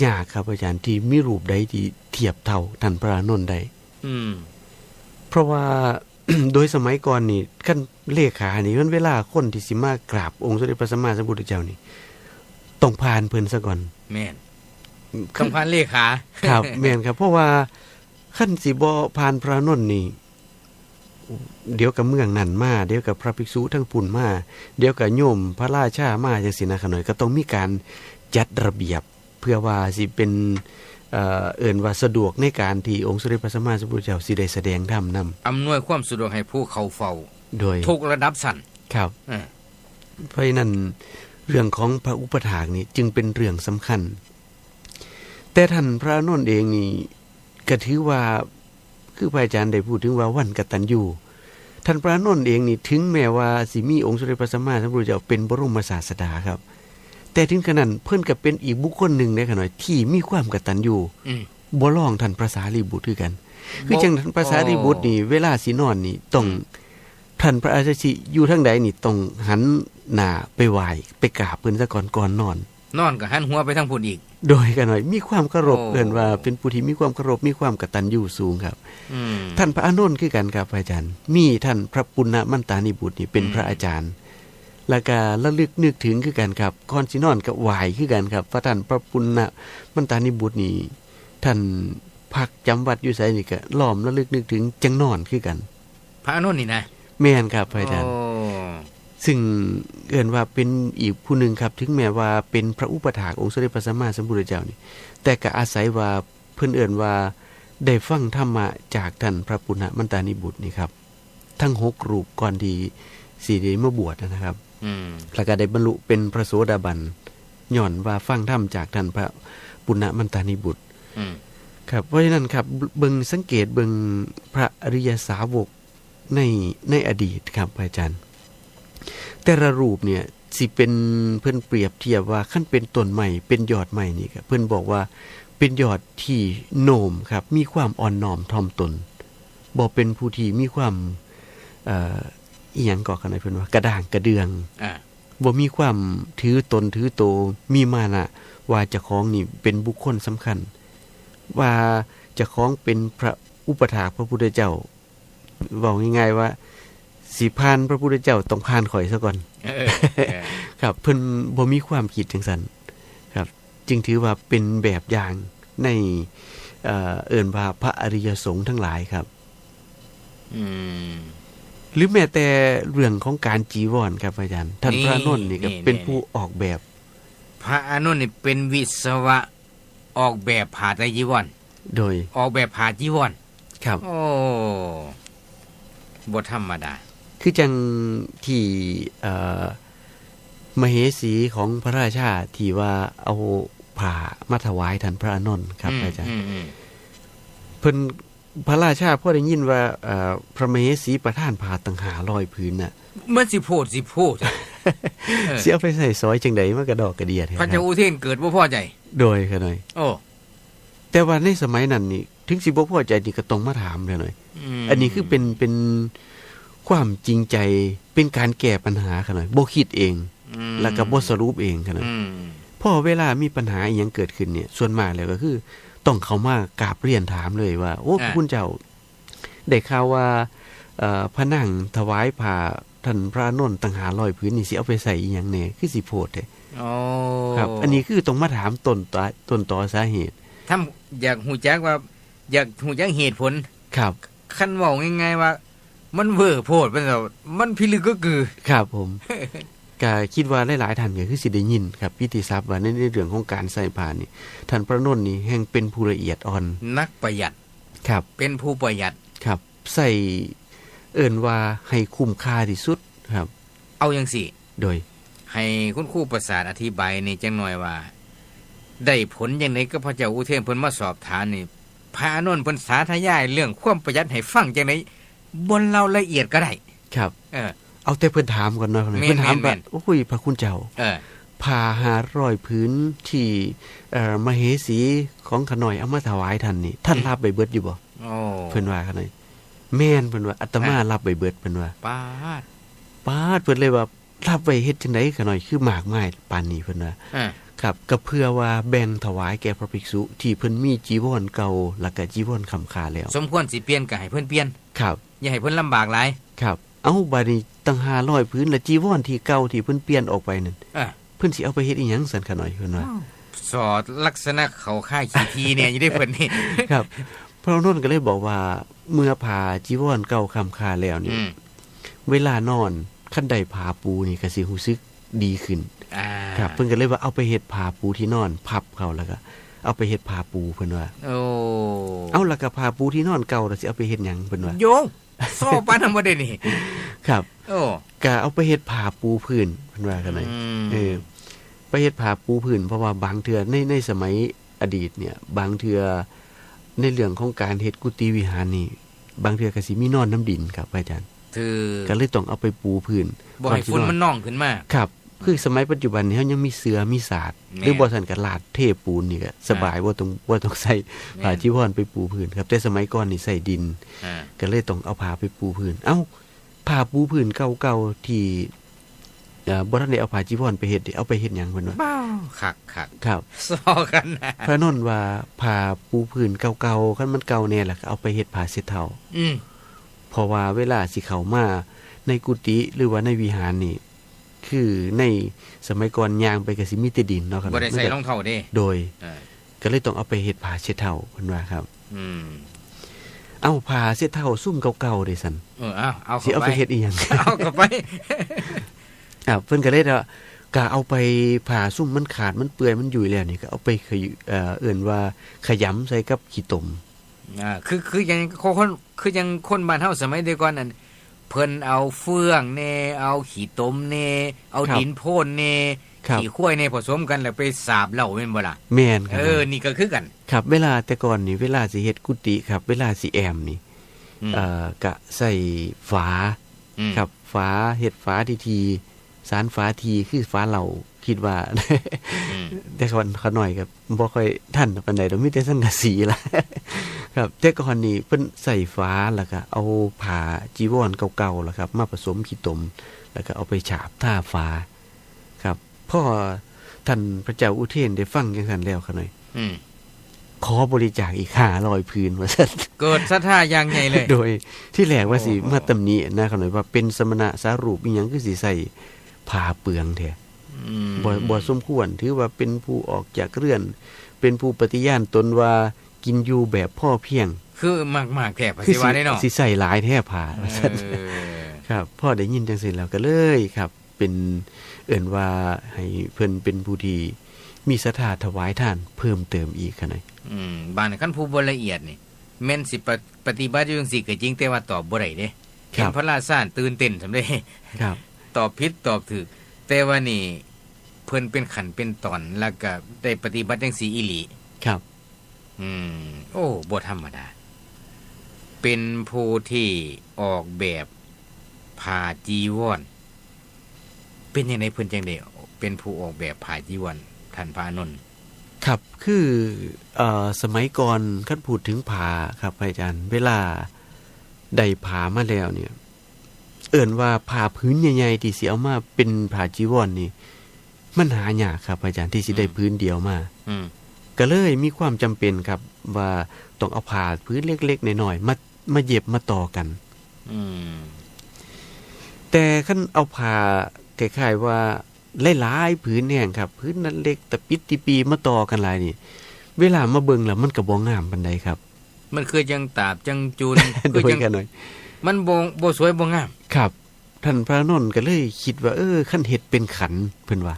ยากครับอาจารย์ที่มีรูปใดที่เทียบเท่าท่านพระอานนท์ได้เพราะว่า โดยสมัยก่อนนี่ขั้นเลขานี่มันเวลาคนที่สิมากราบองค์สมเด็จพระสัมมาสัมพุทธเจ้านี่ต้องผ่านเพิ่นซะก่อนแม่นต้องผ่านเลขาครับแม่นครับเพราะว่าขั้นสิบ่ผ่านพระอานนท์นี่เดี๋ยวกับเมืองนั่นมาเดี๋ยวกับพระภิกษุทั้งปุ่นมาเดี๋ยวกับโยมพระราชามาจังซี่นะขน่อยก็ต้องมีการจัดระเบียบเพื่อว่าสิเป็นเอิ้นว่าสะดวกในการที่องค์สมเด็จพระสัมมาสัมพุทธเจ้าสิได้แสดงธรรมนำอำนวยความสะดวกให้ผู้เข้าเฝ้าโดยทุกระดับชั้นครับเพราะฉะนั้นเรื่องของพระอุปถากนี่จึงเป็นเรื่องสำคัญแต่ท่านพระอานนท์เองนี่ก็ถือว่าคือพระอาจารย์ได้พูดถึงว่าวันกตัญญูท่านพระอานนท์เองนี่ถึงแม้ว่าสิมีองค์สมเด็จพระสัมมาสัมพุทธเจ้าเป็นบรมศาสดาครับแต่ถึงขนาดเพิ่นก็เป็นอีกบุคคลหนึ่งในขณะที่มีความกตัญญูบ่รองท่านพระสารีบุตรคือกันคือจังท่านพระสารีบุตรนี่เวลาสินอนนี่ต้องท่านพระอาชิอยู่ทางใดนี่ต้องหันหน้าไปไหว้ไปกราบเพิ่นซะก่อนนอนก็หันหัวไปทางพุ่นอีกโดยกันหน่อยมีความเคารพเอิ้นว่าเป็นผู้ที่มีความเคารพมีความกตัญญูสูงครับท่านพระอานนท์คือกันครับอาจารย์มีท่านพระปุณณมันตานิบุตรนี่เป็นพระอาจารย์แล้วก็ระลึกนึกถึงคือกันครับก่อนสินอนก็ไหว้คือกันครับพระท่านพระปุณณมันตานิบุตรนี่ท่านพักจำวัดอยู่ไสนี่ก็ล้อมระลึกนึกถึงจังนอนคือกันพระอานนท์นี่นะแม่นครับอาจารย์ซึ่งเอิ้นว่าเป็นอีกผู้หนึ่งครับถึงแม้ว่าเป็นพระอุปถากองค์สมเด็จพระสัมมาสัมพุทธเจ้านี่แต่ก็อาศัยว่าเพิ่นเอิ้นว่าได้ฟังธรรมะจากท่านพระปุณณมันตานิบุตรนี่ครับทั้ง6รูปก่อนที่สิได้มาบวชนะครับแล้วก็ได้บรรลุเป็นพระโสดาบันย้อนว่าฟังธรรมจากท่านพระปุณณมันตานิบุตรครับเพราะฉะนั้นครับเบิ่งสังเกตเบิ่งพระอริยสาวกในอดีตครับอาจารย์แต่ละรูปเนี่ยสิเป็นเพิ่นเปรียบเทียบว่าขั้นเป็นต้นใหม่เป็นยอดใหม่นี่ครับเพิ่นบอกว่าเป็นยอดที่โน้มครับมีความอ่อนน้อมถ่อมตน บ่เป็นผู้ที่มีความอีหยังก่อกันได้เพิ่นว่ากระด้างกระเดืองบ่มีความถือตนถือโตมีมานะว่าเจ้าของนี่เป็นบุคคลสำคัญว่าเจ้าของเป็นพระอุปถากพระพุทธเจ้าเว้าง่ายๆว่าสิผ่านพระพุทธเจ้าต้องผ่านข่อยซะก่อนครับเพิ่นบ่มีความคิดจังซั่นครับจึงถือว่าเป็นแบบอย่างในเอิ้นว่าพระอริยสงฆ์ทั้งหลายครับหรือแม้แต่เรื่องของการจีวรครับอาจารย์ท่านพระนนท์นี่ก็เป็นผู้ออกแบบพระอานนท์นี่เป็นวิศวะออกแบบผ้าไตรจีวรโดยออกแบบผ้าจีวรครับโอ้บ่ธรรมดาคือจังที่มเหสีของพระราชาที่ว่าเอาผ้ามาถวายท่านพระอานนท์ครับอาจารย์เพิ่นพระราชาพอได้ยินว่าพระมเหสีประทานผ้าตั้ง500ผืนน่ะมันสิโพดสิเอาไปใส่ซอยจังได๋มันก็ดอกกระเดียดพระเจ้าอุเทนเกิดบ่พอใจโดยค่ะหน่อยโอ้แต่ว่าในสมัยนั้นนี่ถึงสิบ่พอใจนี่ก็ต้องมาถามแล้วหน่อยอันนี้คือเป็นความจริงใจเป็นการแก้ปัญหาค่ะหน่อยบ่คิดเองแล้วก็บ่สรุปเองค่ะหน่อยพอเวลามีปัญหาอีหยังเกิดขึ้นเนี่ยส่วนมากแล้วก็คือต้องเข้ามากราบเรียนถามเลยว่าโอ้คุณเจ้าได้ข่าวว่าพระนั่งถวายผ้าท่านพระอานนท์ตั้ง500ผืนนี่สิเอาไปใส่อีหยังแน่คือสิโพดแท้ครับอันนี้คือต้องมาถามต้นตอสาเหตุถ้าอยากฮู้จักว่าอยากฮู้จักเหตุผลครับคันเว้าง่ายๆว่ามันเว่อโพดมันพิลึกก็คือครับผมก็คิดว่าหลายๆท่านก็คือสิได้ยินครับพิธีทรัพย์ว่าในเรื่องของการใส่ผ้านี่ท่านพระนนท์นี่แห่งเป็นผู้ละเอียดอ่อนนักประหยัดครับเป็นผู้ประหยัดครับใส่เอิ้นว่าให้คุ้มค่าที่สุดครับเอาจังซี่โดยให้คุณครูประสาทอธิบายนี่จังหน่อยว่าได้ผลจังได๋ก็พระเจ้าอุเทนเพิ่นมาสอบถามนี่พระอานนท์เพิ่นสาธยายเรื่องความประหยัดให้ฟังจังได๋บ่เล่าละเอียดก็ได้ครับเอาแต่เพิ่นถามก่อนเนาะเพิ่นถามว่าโอ้ยพระคุณเจ้าผ้า500ผืนที่มเหสีของขน่อยเอามาถวายท่านนี่ท่านรับไปเบิดอยู่บ่เพิ่นว่าคั่นน่ะแม่นเพิ่นว่าอาตมารับไปเบิดเพิ่นว่าปาดเพิ่นเลยว่ารับไว้เฮ็ดจังได๋ขน่อยคือมากมายปานนี้เพิ่นว่าครับก็เพื่อว่าแบ่งถวายแก่พระภิกษุที่เพิ่นมีจีวรเก่าแล้วก็จีวรค้ำค่าแล้วสมควรสิเปลี่ยนก็ให้เพิ่นเปลี่ยนครับอย่าให้เพิ่นลำบากหลายครับเอาบัดนี้ตั้ง500ผืนแล้วจีวรที่เก่าที่เพิ่นเปลี่ยนออกไปนั่นเพิ่นสิเอาไปเฮ็ดอีหยังซั่นขน่อยเพิ่นว่าสอดลักษณะเขาค่ายขี้ทีเนี่ยอยู่ได้เพิ่นนี่ครับพระนนท์ก็เลยบอกว่าเมื่อผ้าจีวรเก่าค้ำค่าแล้วนี่เวลานอนคันได้ผ้าปูนี่ก็สิรู้สึกดีขึ้นครับเพิ่นก็เลยว่าเอาไปเฮ็ดผ้าปูที่นอนพับเขาแล้วก็เอาไปเฮ็ดผ้าปูเพิ่นว่าโอ้เอาแล้วก็ผ้าปูที่นอนเก่าแล้วสิเอาไปเฮ็ดหยังเพิ่นว่าโยงโซ่ปานนั้นบ่ได้นี่ครับโอ้ก็เอาไปเฮ็ดผ้าปูพื้นเพิ่นว่ากันได้ไปเฮ็ดผ้าปูพื้นเพราะว่าบางเทื่อในสมัยอดีตเนี่ยบางเทื่อในเรื่องของการเฮ็ดกุฏิวิหารนี่บางเทื่อก็สิมีนอนน้ำดินครับอาจารย์ก็เลยต้องเอาไปปูพื้นบ่ให้ฝุ่นมันน่องขึ้นมาครับคือสมัยปัจจุบันนี้เฮายังมีเสือมีสาดหรือบ่ซั่นก็ลาดเทปูนนี่ก็สบายบ่ต้องใส่ผ้าจีวรไปปูพื้นครับแต่สมัยก่อนนี่ใส่ดินก็เลยต้องเอาผ้าไปปูพื้นเอ้าผ้าปูพื้นเก่าๆที่บ่ทันได้เอาผ้าจีวรไปเฮ็ดเอาไปเฮ็ดหยังเพิ่นว่าคักครับซอกันนะพระนนท์ว่าผ้าปูพื้นเก่าๆคันมันเก่าแน่ล่ะก็เอาไปเฮ็ดผ้าเช็ดเท้าเพราะว่าเวลาสิเข้ามาในกุฏิหรือว่าในวิหารนี่คือในสมัยก่อนย่างไปก็สิมีแต่ดินเนาะครับบ่ได้ใส่รองเท้าเด้โดยก็เลยต้องเอาไปเฮ็ดผ้าเช็ดเท้าเพิ่นว่าครับเอาผ้าเช็ดเท้าซุ่มเก่าๆเด้ซั่นเอาสิเอาไปเฮ็ดอีหยังเอาเข้าไปเพิ่นก็เลยก็เอาไปผ้าซุ่มมันขาดมันเปื่อยมันยุ่ยแล้วนี่ก็เอาไปเอิ้นว่าขยำใส่กับขี้ตมคือยังคนบ้านเฮาสมัยแต่ก่อนนั่นเพิ่นเอาเฟืองแน่เอาขี้ตมแน่เอาดินโพ่นแน่ขี้ข้วยแน่ผสมกันแล้วไปสาบเหล้าแม่นบ่ล่ะแม่นครับนี่ก็คือกันครับเวลาแต่ก่อนนี่เวลาสิเฮ็ดกุฏิครับเวลาสิแอมนี่ก็ใส่ฝาครับฝาเฮ็ดฝาทีสารฝาทีคือฝาเหล้าคิดว่าแต่คนเขาหน่อยครับบ่ค่อยทันปานใดดอกมีแต่สังกะสีล่ะ ครับแต่ก่อนนี่เพิ่นใส่ฟ้าแล้วก็เอาผ้าจีวรเก่าๆแล้วครับมาผสมขี้ตมแล้วก็เอาไปฉาบท่าฟ้าครับพ่อท่านพระเจ้าอุเทนได้ฟังจังซั่นแล้วครับหน่อยขอบริจาคอีก500ผืนว่าซั่นเกิดศรัทธาอย่างใหญ่เลยโดยที่แรกว่าสิมาตำหนินะครับหน่อยว่าเป็นสมณะสารูปอีหยังคือสิใส่ผ้าเปลืองแท้บ่สมควรถือว่าเป็นผู้ออกจากเรือนเป็นผู้ปฏิญาณตนว่ากินอยู่แบบพ่อเพียงคือมากๆแท้ภาษีว่าได้เนาะสิใส่หลายแท้ผ้าว่าซั่นครับพ่อได้ยินจังซี่แล้วก็เลยครับเป็นเอิ้นว่าให้เพิ่นเป็นผู้ที่มีศรัทธาถวายทานเพิ่มเติมอีกคั่นน่ะบ้านคันผู้บ่ละเอียดนี่แม่นสิปฏิบัติอยู่จังซี่ก็จริงแต่ว่าตอบบ่ได้เด้เห็นพระราชาตื่นเต้นซำเด้ครับตอบผิดตอบถูกแต่ว่านี่เพิ่นเป็นขั้นเป็นตอนแล้วก็ได้ปฏิบัติจังซี่อีหลีครับโอ้บ่ธรรมดาเป็นผู้ที่ออกแบบผ้าจีวรเป็นจังได๋เพิ่นจังได๋เป็นผู้ออกแบบผ้าจีวรท่านพระอานนท์ครับคือสมัยก่อนคันพูดถึงผ้าครับอาจารย์เวลาได้ผ้ามาแล้วเนี่ยเอิ้นว่าผ้าพื้นใหญ่ๆที่สิเอามาเป็นผ้าจีวรนี่มันหายากครับอาจารย์ที่สิได้พื้นเดียวมาก็เลยมีความจำเป็นครับว่าต้องเอาผ้าพื้นเล็กๆน้อยๆมาเย็บมาต่อกันแต่คันเอาผ้าคล้ายๆว่าหลายๆผืนแห้งครับผืนนั้นเล็กตะปิดติปีมาต่อกันหลายนี่เวลามาเบิ่งแล้วมันก็บ่งามปานใดครับมันคือจังตาบจังจูนคือจังกันหน่อยมันบ่สวยบ่งามครับท่านพระนนท์ก็เลยคิดว่าคันเฮ็ดเป็นขันเพิ่นว่า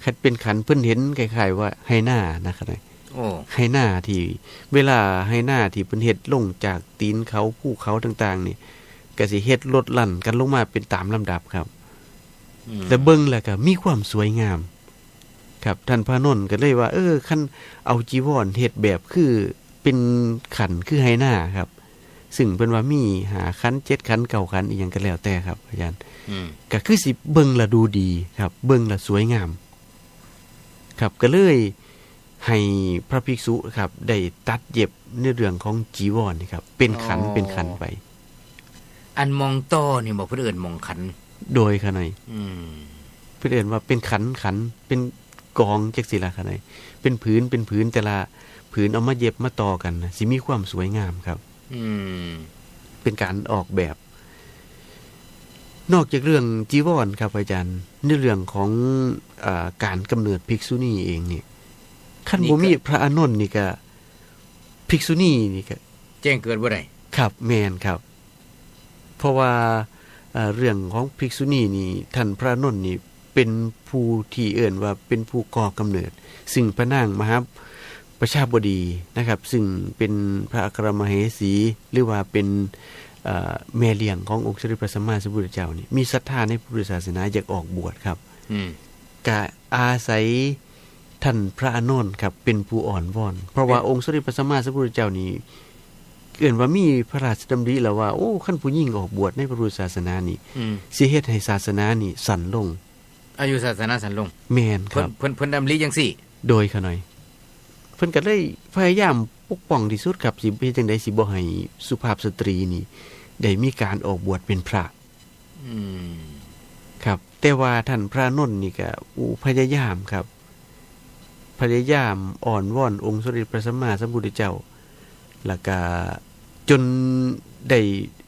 คันเป็นขันเพิ่นเห็นคล้ายๆว่าให้หน้านะครับให้หน้าที่เวลาให้หน้าที่เพิ่นเฮ็ดลงจากตีนเขาภูเขาต่างๆนี่ก็สิเฮ็ดลดลั่นกันลงมาเป็นตามลำดับครับแต่เบิ่งแล้วก็มีความสวยงามครับท่านพระนนท์ก็เลยว่าคันเอาจีวรเฮ็ดแบบคือเป็นขันคือให้หน้าครับซึ่งเพิ่นว่ามี5ขัน7ขัน9ขันอีหยังก็แล้วแต่ครับอาจารย์ก็คือสิเบิ่งแล้วดูดีครับเบิ่งแล้วสวยงามครับก็เลยให้พระภิกษุครับได้ตัดเย็บในเรื่องของจีวรนี่ครับเป็นขันเป็นขันไปอันมองต้อนี่บ่เพิ่นเอิ้นมองขันโดยคั่นน่ะเพิ่นเอิ้นว่าเป็นขันเป็นกองจักซี่ล่ะคั่นน่ะเป็นผืนแต่ละผืนเอามาเย็บมาต่อกันนะสิมีความสวยงามครับเป็นการออกแบบนอกจากเรื่องจีวรครับอาจารย์ในเรื่องของการกำเนิดภิกษุณีเองนี่คันบ่มีพระอานนท์นี่ก็ภิกษุณีนี่ก็แจ้งเกิดบ่ได้ครับแม่นครับเพราะว่าเรื่องของภิกษุณีนี่ท่านพระอานนท์นี่เป็นผู้ที่เอิ้นว่าเป็นผู้ก่อกำเนิดซึ่งพระนางมหาประชาบดีนะครับซึ่งเป็นพระอัครมเหสีหรือว่าเป็นแม่เลี้ยงขององค์สมเด็จพระสัมมาสัมพุทธเจ้านี่มีศรัทธาในพุทธศาสนาอยากออกบวชครับก็อาศัยท่านพระอานนท์ครับเป็นผู้อ่อนวอนเพราะว่าองค์สมเด็จพระสัมมาสัมพุทธเจ้านี่เอิ้นว่ามีพระราชดำริแล้วว่าคันผู้หญิงออกบวชในพระพุทธศาสนานี่สิเฮ็ดให้ศาสนานี่สั้นลงอายุศาสนาสั้นลงแม่นครับเพิ่นดำริจังซี่โดยขะหน่อยเพิ่นก็เลยพยายามปกป้องที่สุดครับสิเฮ็ดจังได๋สิบ่ให้สุภาพสตรีนี่ได้มีการออกบวชเป็นพระครับแต่ว่าท่านพระนนท์นี่ก็พยายามครับพยายามอ่อนวอนองค์สมเด็จพระสัมมาสัมพุทธเจ้าแล้วก็จนได้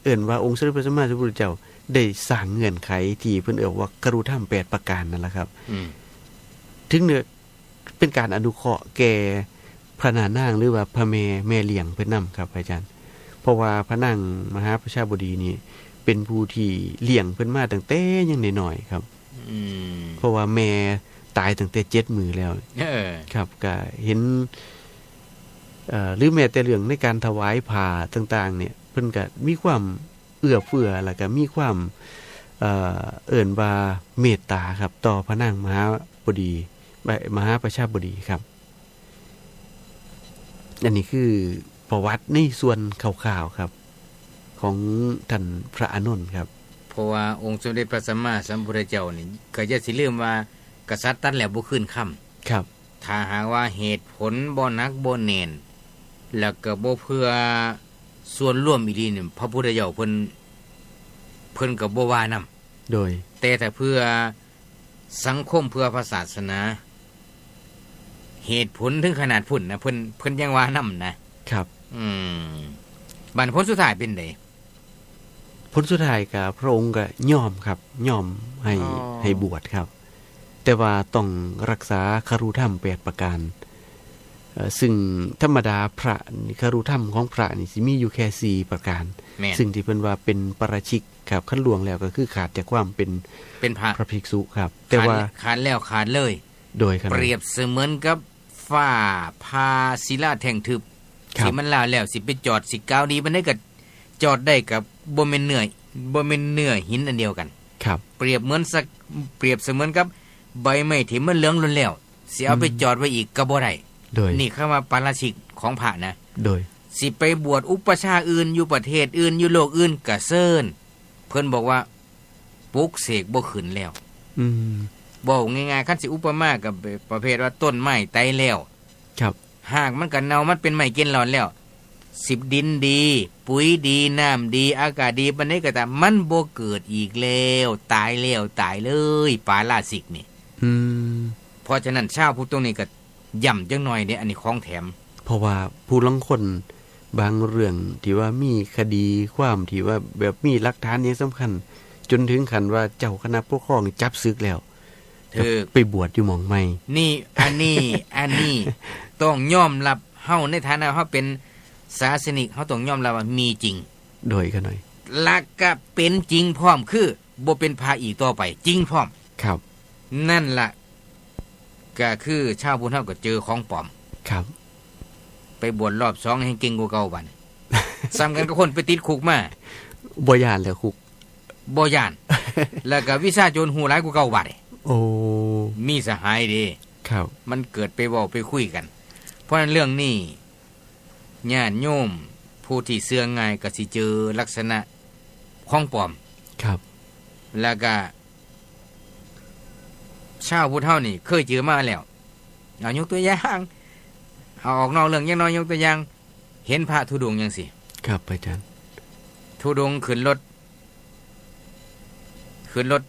เอิ้นว่าองค์สมเด็จพระสัมมาสัมพุทธเจ้าได้สร้างเงื่อนไขที่เพิ่นเอิ้นว่ากรุธรรม8ประการนั่นแหละครับถึงเป็นการอนุเคราะห์แก่พระนางหรือว่าพระแม่เลี้ยงเพิ่นนำครับอาจารย์เพราะว่าพระนางมหาประชาบดีนี่เป็นผู้ที่เลี้ยงเพิ่นมาตั้งแต่ยังน้อยๆครับเพราะว่าแม่ตายตั้งแต่7มื้อแล้วครับก็เห็นหรือแม้แต่เรื่องในการถวายผ้าต่างๆเนี่ยเพิ่นก็มีความเอื้อเฟื้อแล้วก็มีความเอิ้นว่าเมตตาครับต่อพระนางมหาบดีมหาประชาบดีครับอันนี้คือประวัติในส่วนคร่าวๆครับของท่านพระอานนท์ครับเพราะว่าองค์สมเด็จพระสัมมาสัมพุทธเจ้านี่ก็จะสิลืมว่ากษัตริย์ตัดแล้วบ่คืนคำครับถ้าหากว่าเหตุผลบ่หนักบ่แน่น แล้วก็บ่เพื่อส่วนร่วมอีหลีนี่พระพุทธเจ้าเพิ่นก็บ่ว่านำโดยแต่ถ้าเพื่อสังคมเพื่อพระศาสนาเหตุผลถึงขนาดพุ่นนะเพิ่นยังว่านำนะครับบัดผลสุดท้ายเป็นไดผลสุดท้ายก็พระองค์ก็ยอมครับยอมให้บวชครับแต่ว่าต้องรักษาคฤธรรม8ประการซึ่งธรรมดาพระคฤธรรมของพระนี่สิมีอยู่แค่4ประการซึ่งที่เพิ่นว่าเป็นปราชิกครับขั้นหลวงแล้วก็คือขาดจากความเป็นพระภิกษุครับแต่ว่าขาดแล้วขาดเลยโดยเปรียบเสมือนกับฟ้าพาศิลาแท่งทึบสิมันลาวแล้วสิไปจอดสิก้าวดีมันได้ก็จอดได้กับบ่แม่นเนื้อหินอันเดียวกันครับเปรียบเสมือนกับใบไม้ที่มันเหลืองล้นแล้วสิเอาไปจอดไว้อีกก็บ่ได้นี่คำว่าปาราชิกของพระนะโดยสิไปบวชอุปชาอื่นอยู่ประเทศอื่นอยู่โลกอื่นก็เซิ้นเพิ่นบอกว่าปลุกเสกบ่ขึ้นแล้วบอกง่ายๆคันสิอุปมากับประเภทว่าต้นไม้ไตแล้วครับหากมันก็เน่ามันเป็นไม้เกินหลอนแล้ว10ดินดีปุ๋ยดีน้ำดีอากาศดีบัดนี้ก็ตามมันบ่เกิดอีกแล้วตายแล้วตายเลยปาราชิกนี่เพราะฉะนั้นชาวพุทธตรงนี้ก็ย่ำจังหน่อยเนี่ยอันนี้ของแถมเพราะว่าผู้ลางคนบางเรื่องที่ว่ามีคดีความที่ว่าแบบมีหลักฐานอย่างสำคัญจนถึงขั้นว่าเจ้าคณะปกครองจับศึกแล้วไปบวชอยู่หม่องใหม่นี่อันนี้ต้องยอมรับเฮาในฐานะเฮาเป็นศาสนิกเฮาต้องยอมรับว่ามีจริงโดยกันหน่อยและก็เป็นจริงพร้อมคือบ่เป็นพระอีกต่อไปจริงพร้อมครับนั่นล่ะก็คือชาวพุทธเฮาก็เจอของปลอมครับไปบวชรอบ2ให้เก่งกว่าเก่าบัดซ้ำกันกับคนไปติดคุกมาบ่ย่านแล้วคุกบ่ย่านแล้วก็วิชาโจรหูหลายกว่าเก่าบัดโอ้มีสหายดีครับมันเกิดไปเว้าไปคุยกันเพราะฉะนั้นเรื่องนี้ญาติโยมผู้ที่เสื่องง่ายก็สิเจอลักษณะของปลอมครับแล้วก็ชาวพุทธเฮานี่เคยเจอมาแล้วเอายกตัวอย่างเอาออกนอกเรื่องอย่างน้อยยกตัวอย่างเห็นพระธุดงค์จังซี่ครับอาจารย์ธุดงค์ขึ้นรถ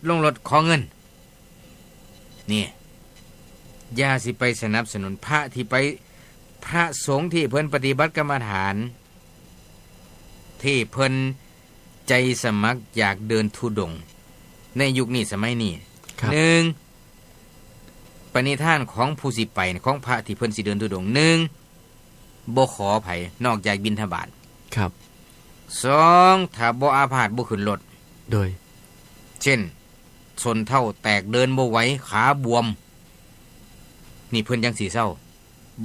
ลงรถขอเงินนี่อย่าสิไปสนับสนุนพระที่ไปพระสงฆ์ที่เพิ่นปฏิบัติกรรมฐานที่เพิ่นใจสมัครอยากเดินธุดงค์ในยุคนี้สมัยนี้1ปณิธานของผู้สิไปของพระที่เพิ่นสิเดินธุดงค์1บ่ขอไผนอกจากบิณฑบาตครับ2ถ้าบ่อาพาธบ่ขึ้นรถโดยเช่นชนเท่าแตกเดินบ่ไหวขาบวมนี่เพิ่นจังสิเศร้า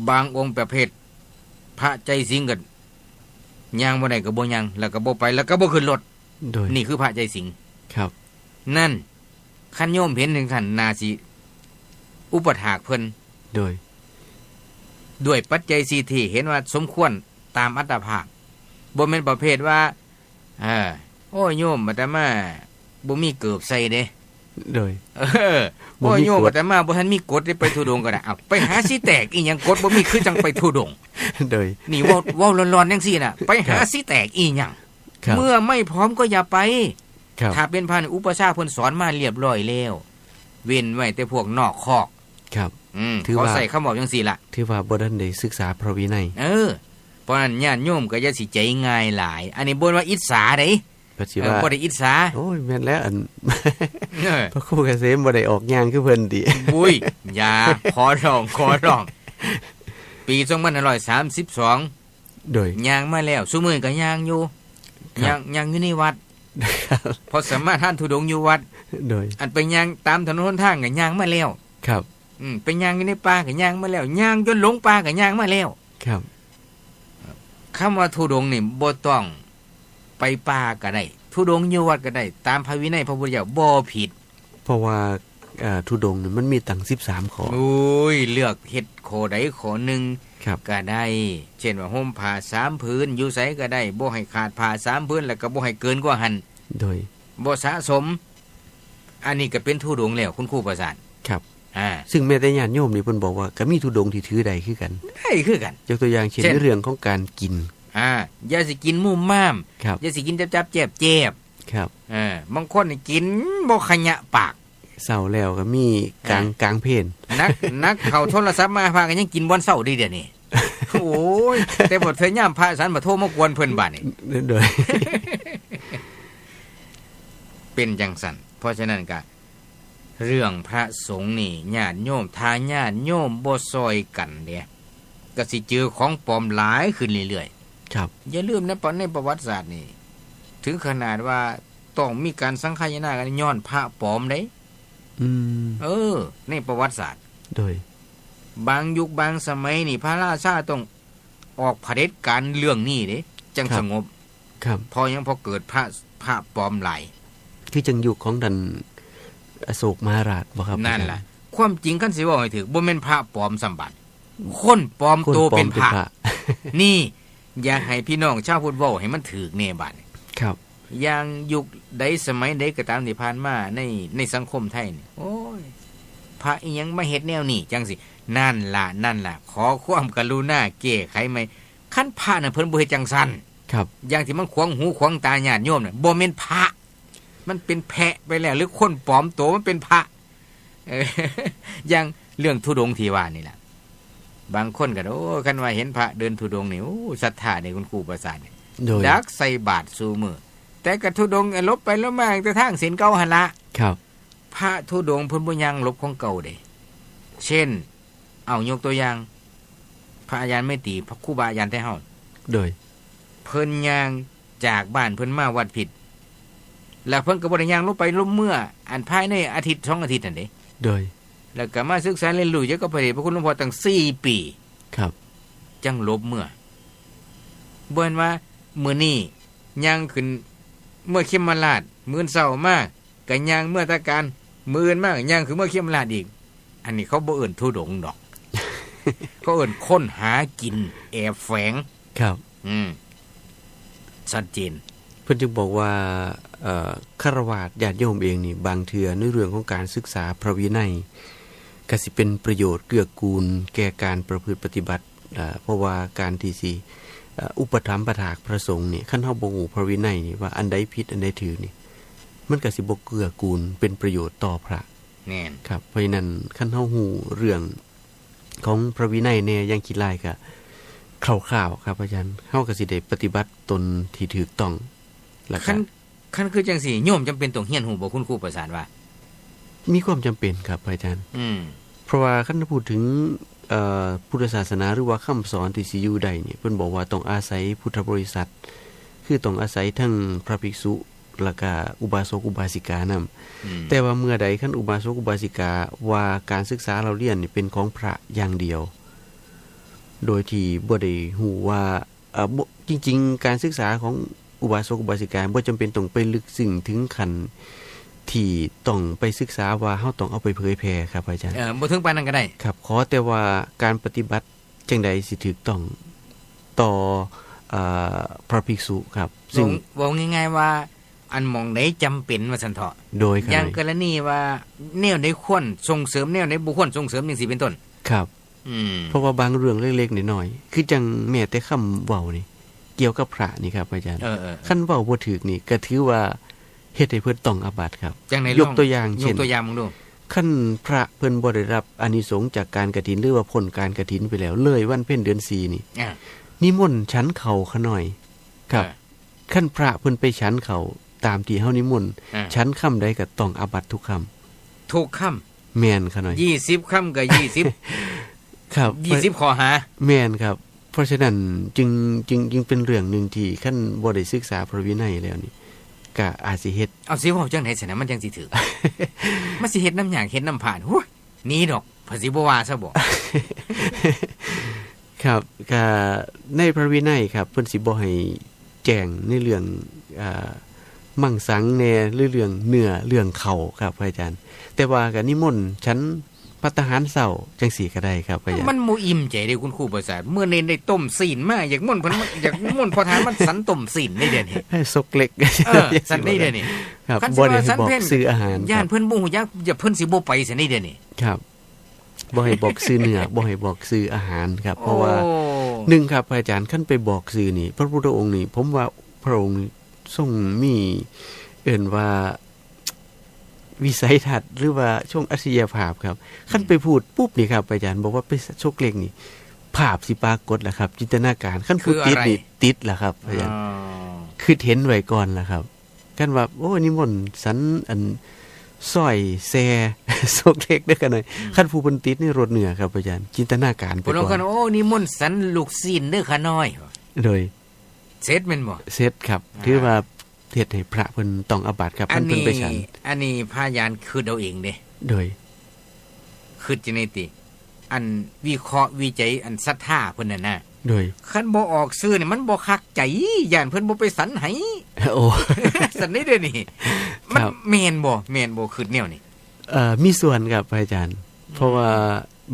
บางองค์ประเภทพระใจสิงก็ย่างบ่ได้ก็บ่ย่างแล้วก็บ่ไปแล้วก็บ่ขึ้นรถนี่คือพระใจสิงครับนั่นคันโยมเห็นถึงขั้นนาสิอุปถากเพิ่นด้วยปัจจัย4ที่เห็นว่าสมควรตามอัตภาพบ่แม่นประเภทว่าโอ้โยมอาตมาบ่มีเกิบใส่เด้โดยโอ้โยมอาตมาบ่ทันมีกฎได้ไปธุดงค์ก็ได้เอาไปหาสิแตกอีหยังกฎบ่มีคือจังไปธุดงค์โดยนี่เว้าร้อนๆจังซี่น่ะไปหาสิแตกอีหยังเมื่อไม่พร้อมก็อย่าไปถ้าเป็นพระอุปชาเพิ่นสอนมาเรียบร้อยแล้วเว้นไว้แต่พวกนอกคอกครับเขาใส่คำบอกจังซี่ล่ะถือว่าบ่ทันได้ศึกษาพระวินัยเพราะนั้นญาติโยมก็อย่าสิใจง่ายหลายอันนี้บ่ว่าอิจฉาเด้บ่ได้อิจฉาโอ้ยแม่นแล้วพระครูเกษมบ่ได้ออกย่างคือเพิ่นติอุ้ยอย่าขอร้องปี2532โดยย่างมาแล้วซุมื้อก็ย่างอยู่ย่างอยู่ในวัดพอสามารถท่านธุดงค์อยู่วัดโดยอันไปย่างตามถนนหนทางก็ย่างมาแล้วครับไปย่างอยู่ในป่าก็ย่างมาแล้วย่างจนหลงป่าก็ย่างมาแล้วครับคำว่าธุดงค์นี่บ่ต้องไปป่าก็ได้ธุดงค์อยู่วัดก็ได้ตามพระวินัยพระพุทธเจ้าบ่ผิดเพราะว่าธุดงค์นี่มันมีตั้ง13ข้อโอ้ยเลือกเฮ็ดข้อใดข้อหนึ่งก็ได้เช่นว่าห่มผ้า3ผืนอยู่ไสก็ได้บ่ให้ขาดผ้า3ผืนแล้วก็บ่ให้เกินกว่าหั่นโดยบ่สะสมอันนี้ก็เป็นธุดงค์แล้วคุณครูประสานครับ ซึ่งแม้แต่ญาติโยมนี่เพิ่นบอกว่าก็มีธุดงค์ที่ถือได้คือกันได้คือกันยกตัวอย่างเช่นในเรื่องของการกินอย่าสิกินมุ่มม่ามอย่าสิกินจับๆเจ็บๆครับบางคนนี่กินบ่ขยะปากเช้าแล้วก็มีกลางเพลนักเข้าโทรศัพท์มาพากันยังกินบ่เช้าดีเดี๋ยวนี้โอ้ยแต่บ่เธอย่ามพระสันบ่โทรมากวนเพิ่นบาดนี่โดยเป็นจังซั่นเพราะฉะนั้นก็เรื่องพระสงฆ์นี่ญาติโยมถ้าญาติโยมบ่ซอยกันเด้ก็สิเจอของปลอมหลายขึ้นเรื่อยๆครับอย่าลืมนะในประวัติศาสตร์นี่ถึงขนาดว่าต้องมีการสังฆายนากันย้อนพระปลอมเด้ในประวัติศาสตร์โดยบางยุคบางสมัยนี่พระราชาต้องออกเผด็จการเรื่องนี้เด้จังสงบครับพอเกิดพระปลอมหลายคือจังยุคของท่านอโศกมหาราชบ่ครับนั่นล่ะความจริงคันสิเว้าให้ถึกบ่แม่นพระปลอมสำบัดคนปลอมตัวเป็นพระนี่อยากให้พี่น้องชาวพุทธเว้าให้มันถูกแน่บัดครับอย่างยุคใดสมัยใดก็ตามที่ผ่านมาในสังคมไทยนี่โอ้ยพระอีหยังมาเฮ็ดแนวนี้จังสินั่นล่ะขอความกรุณาแก้ไขไหมคันพระน่ะเพิ่นบ่เฮ็ดจังซั่นครับอย่างที่มันขวางหูขวางตาญาติโยมน่ะบ่แม่นพระมันเป็นแพะไปแล้วหรือคนปลอมตัวมันเป็นพระอย่างเรื่องธุดงค์ที่ว่านี่ล่ะบางคนก็คันว่าเห็นพระเดินธุดงค์นี่ศรัทธาในคุณครูประสาทนี่ดักใส่บาตรสู่มือแต่ก็ธุดงค์ลบไปลบมาแต่ทางศีลเก่าหั่นละครับพระธุดงค์เพิ่นบ่ยังลบของเก่าเด้เช่นเอายกตัวอย่างพระอาจารย์ไม่ตีพระครูบาอาจารย์แท้เฮาโดยเพิ่นย่างจากบ้านเพิ่นมาวัดผิดแล้วเพิ่นก็บ่ได้ย่างลงไปลบเมื่ออันภายในอาทิตย์2อาทิตย์นั่นเด้โดยแล้วก็มาศึกษาเรียนรู้เกี่ยวกับพระเดชพระคุณหลวงพ่อตั้ง4ปีครับจังลบเมื่อบ่เห็นว่ามื้อนี้ย่างขึ้นเมื่อเข็มราชมื้อเช้ามาก็ย่างเมื่อตะการมื้ออื่นมาย่างคือเมื่อเข็มราชอีกอันนี้เขาบ่เอิ้นธุดงค์ดอก เขาเอิ้นค้นหากินแอบแฝงครับชัดเจนเพิ่นจึงบอกว่าฆราวาสญาติโยมเองนี่บางเทื่อในเรื่องของการศึกษาพระวินัยก็สิเป็นประโยชน์เกื้อกูลแก่การประพฤติปฏิบัติเพราะว่าการที่สิอุปถัมภ์ประทากพระสงฆ์นี่คันเฮาบ่ฮู้พระวินัยนี่ว่าอันใดผิดอันใดถูกนี่มันก็สิบ่เกื้อกูลเป็นประโยชน์ต่อพระแน่นครับเพราะฉะนั้นคันเฮาฮู้เรื่องของพระวินัยแน่อย่างขี้ลายก็คร่าวๆครับอาจารย์เฮาก็สิได้ปฏิบัติตนที่ถูกต้องแล้วคันคือจังซี่โยมจำเป็นต้องเรียนรู้บ่คุณครูประสานว่ามีความจำเป็นครับอาจารย์เพราะว่าคันพูดถึงพุทธศาสนาหรือว่าคำสอนที่สิอยู่ได้นี่เพิ่นบอกว่าต้องอาศัยพุทธบริษัทคือต้องอาศัยทั้งพระภิกษุแล้วก็อุบาสกอุบาสิกานำแต่ว่าเมื่อใดคันอุบาสกอุบาสิกาว่าการศึกษาเราเรียนนี่เป็นของพระอย่างเดียวโดยที่บ่ได้ฮู้ว่าจริงๆการศึกษาของอุบาสกอุบาสิกาบ่จำเป็นต้องไปลึกซึ้งถึงขั้นที่ต้องไปศึกษาว่าเฮาต้องเอาไปเผยแพร่ครับอาจารย์บ่ถึงปานนั้นก็ได้ครับขอแต่ว่าการปฏิบัติจังใดสิถูกต้องต่อพระภิกษุครับซึ่งว่าง่ายๆว่าอันหม่องใดจำเป็นว่าซั่นเถาะโดยอย่างกรณีว่าแนวใดควรส่งเสริมแนวใดบ่ควรส่งเสริมจังซี่เป็นต้นครับเพราะว่าบางเรื่องเล็กๆน้อยๆคือจังแม้แต่คำเว้านี่เกี่ยวกับพระนี่ครับอาจารย์คันเว้าบ่ถูกนี่ก็ถือว่าเฮ็ดให้เพิ่นต้องอาบัติครับยกตัวอย่างเช่นยกตัวอย่างมึงดูคันพระเพิ่นบ่ได้รับอานิสงส์จากการกฐินหรือว่าพ้นการกฐินไปแล้วเลยวันเพ็ญเดือน4นี่นิมนต์ฉันข้าวขะหน่อยครับคันพระเพิ่นไปฉันข้าวตามที่เฮานิมนต์ฉันค่ำใดก็ต้องอาบัติทุกค่ำทุกค่ำแม่นขะหน่อย20ค่ำก็20ครับ20ข้อหาแม่นครับเพราะฉะนั้นจึงเป็นเรื่องนึงที่คันบ่ได้ศึกษาพระวินัยแล้วนี่ก็อาจสิเฮ็ดเอาสิเว้าจังได๋ซั่นน่ะมันจังสิถูก มันสิเฮ็ดน้ำหยังเฮ็ดน้ำผ่านโหนี่ดอกภาษีบ่ว่าซะบ่ ครับก็ในพระวินัยครับเพิ่นสิบ่ให้แจ้งในเรื่องมั่งสังแน่หรือเรื่องเนื้อเรื่องเขาครับอาจารย์แต่ว่าก็นิมนต์ฉันภัตตาหารเช้าจังซี่ก็ได้ครับอาจารย์มันบ่อิ่มใจเด้คุณครูประสาทเมื่อเน้นได้ต้มศีลมาอยากม่วนเพิ่นอยากม่วนพอทานมันสันต้มศีลได้เด้นี่ซกเล็กสันได้เด้นี่ครับบ่ได้บอกซื้ออาหารย่านเพิ่นบ่ฮู้จักอย่าเพิ่นสิบ่ไปซั่นได้เด้นี่ครับ บ่ให้บอกซื้อเนื้อบ่ให้บอกซื้ออาหารครับเพราะว่าหนึ่งครับอาจารย์ขั้นไปบอกซื้อนี่พระพุทธองค์นี่ผมว่าพระองค์ทรงมีว่าวิสัยทัศน์หรือว่าช่วงอัศยภาพครับขั้นไปพูดปุ๊บนี่ครับอาจารย์บอกว่าไปโชคเล็กนี่ภาพสิปรากฏแหละครับจินตนาการขั้นพูดติดนี่ติดแหละครับอาจารย์คือเห็นไว้ก่อนแหละครับกันว่าโอ้นิมนต์สันอันซอยแซ่โชคเล็กได้กันหน่อยขั้นผู้บนติดนี่รถเหนือครับอาจารย์จินตนาการไปก่อนโอ้นิมนต์สันลูกศีลเด้อขาน้อยโดยเซตแม่นบ่เซตครับถือว่าเฮ็ดให้พระเพิ่นต้องอาบัติครับเพิ่นไปฉันอันนี้พระยานคือเอาเองเด้โดยคือจังได๋ติอันวิเคราะห์วิจัยอันศรัทธาเพิ่นน่ะนะโดยคันบ่ออกชื่อนี่มันบ่คักใจย่านเพิ่นบ่ไปสันให้โอ้สันนี่เด้อนี่มันแม่นบ่คือแนวนี่มีส่วนครับอาจารย์เพราะว่า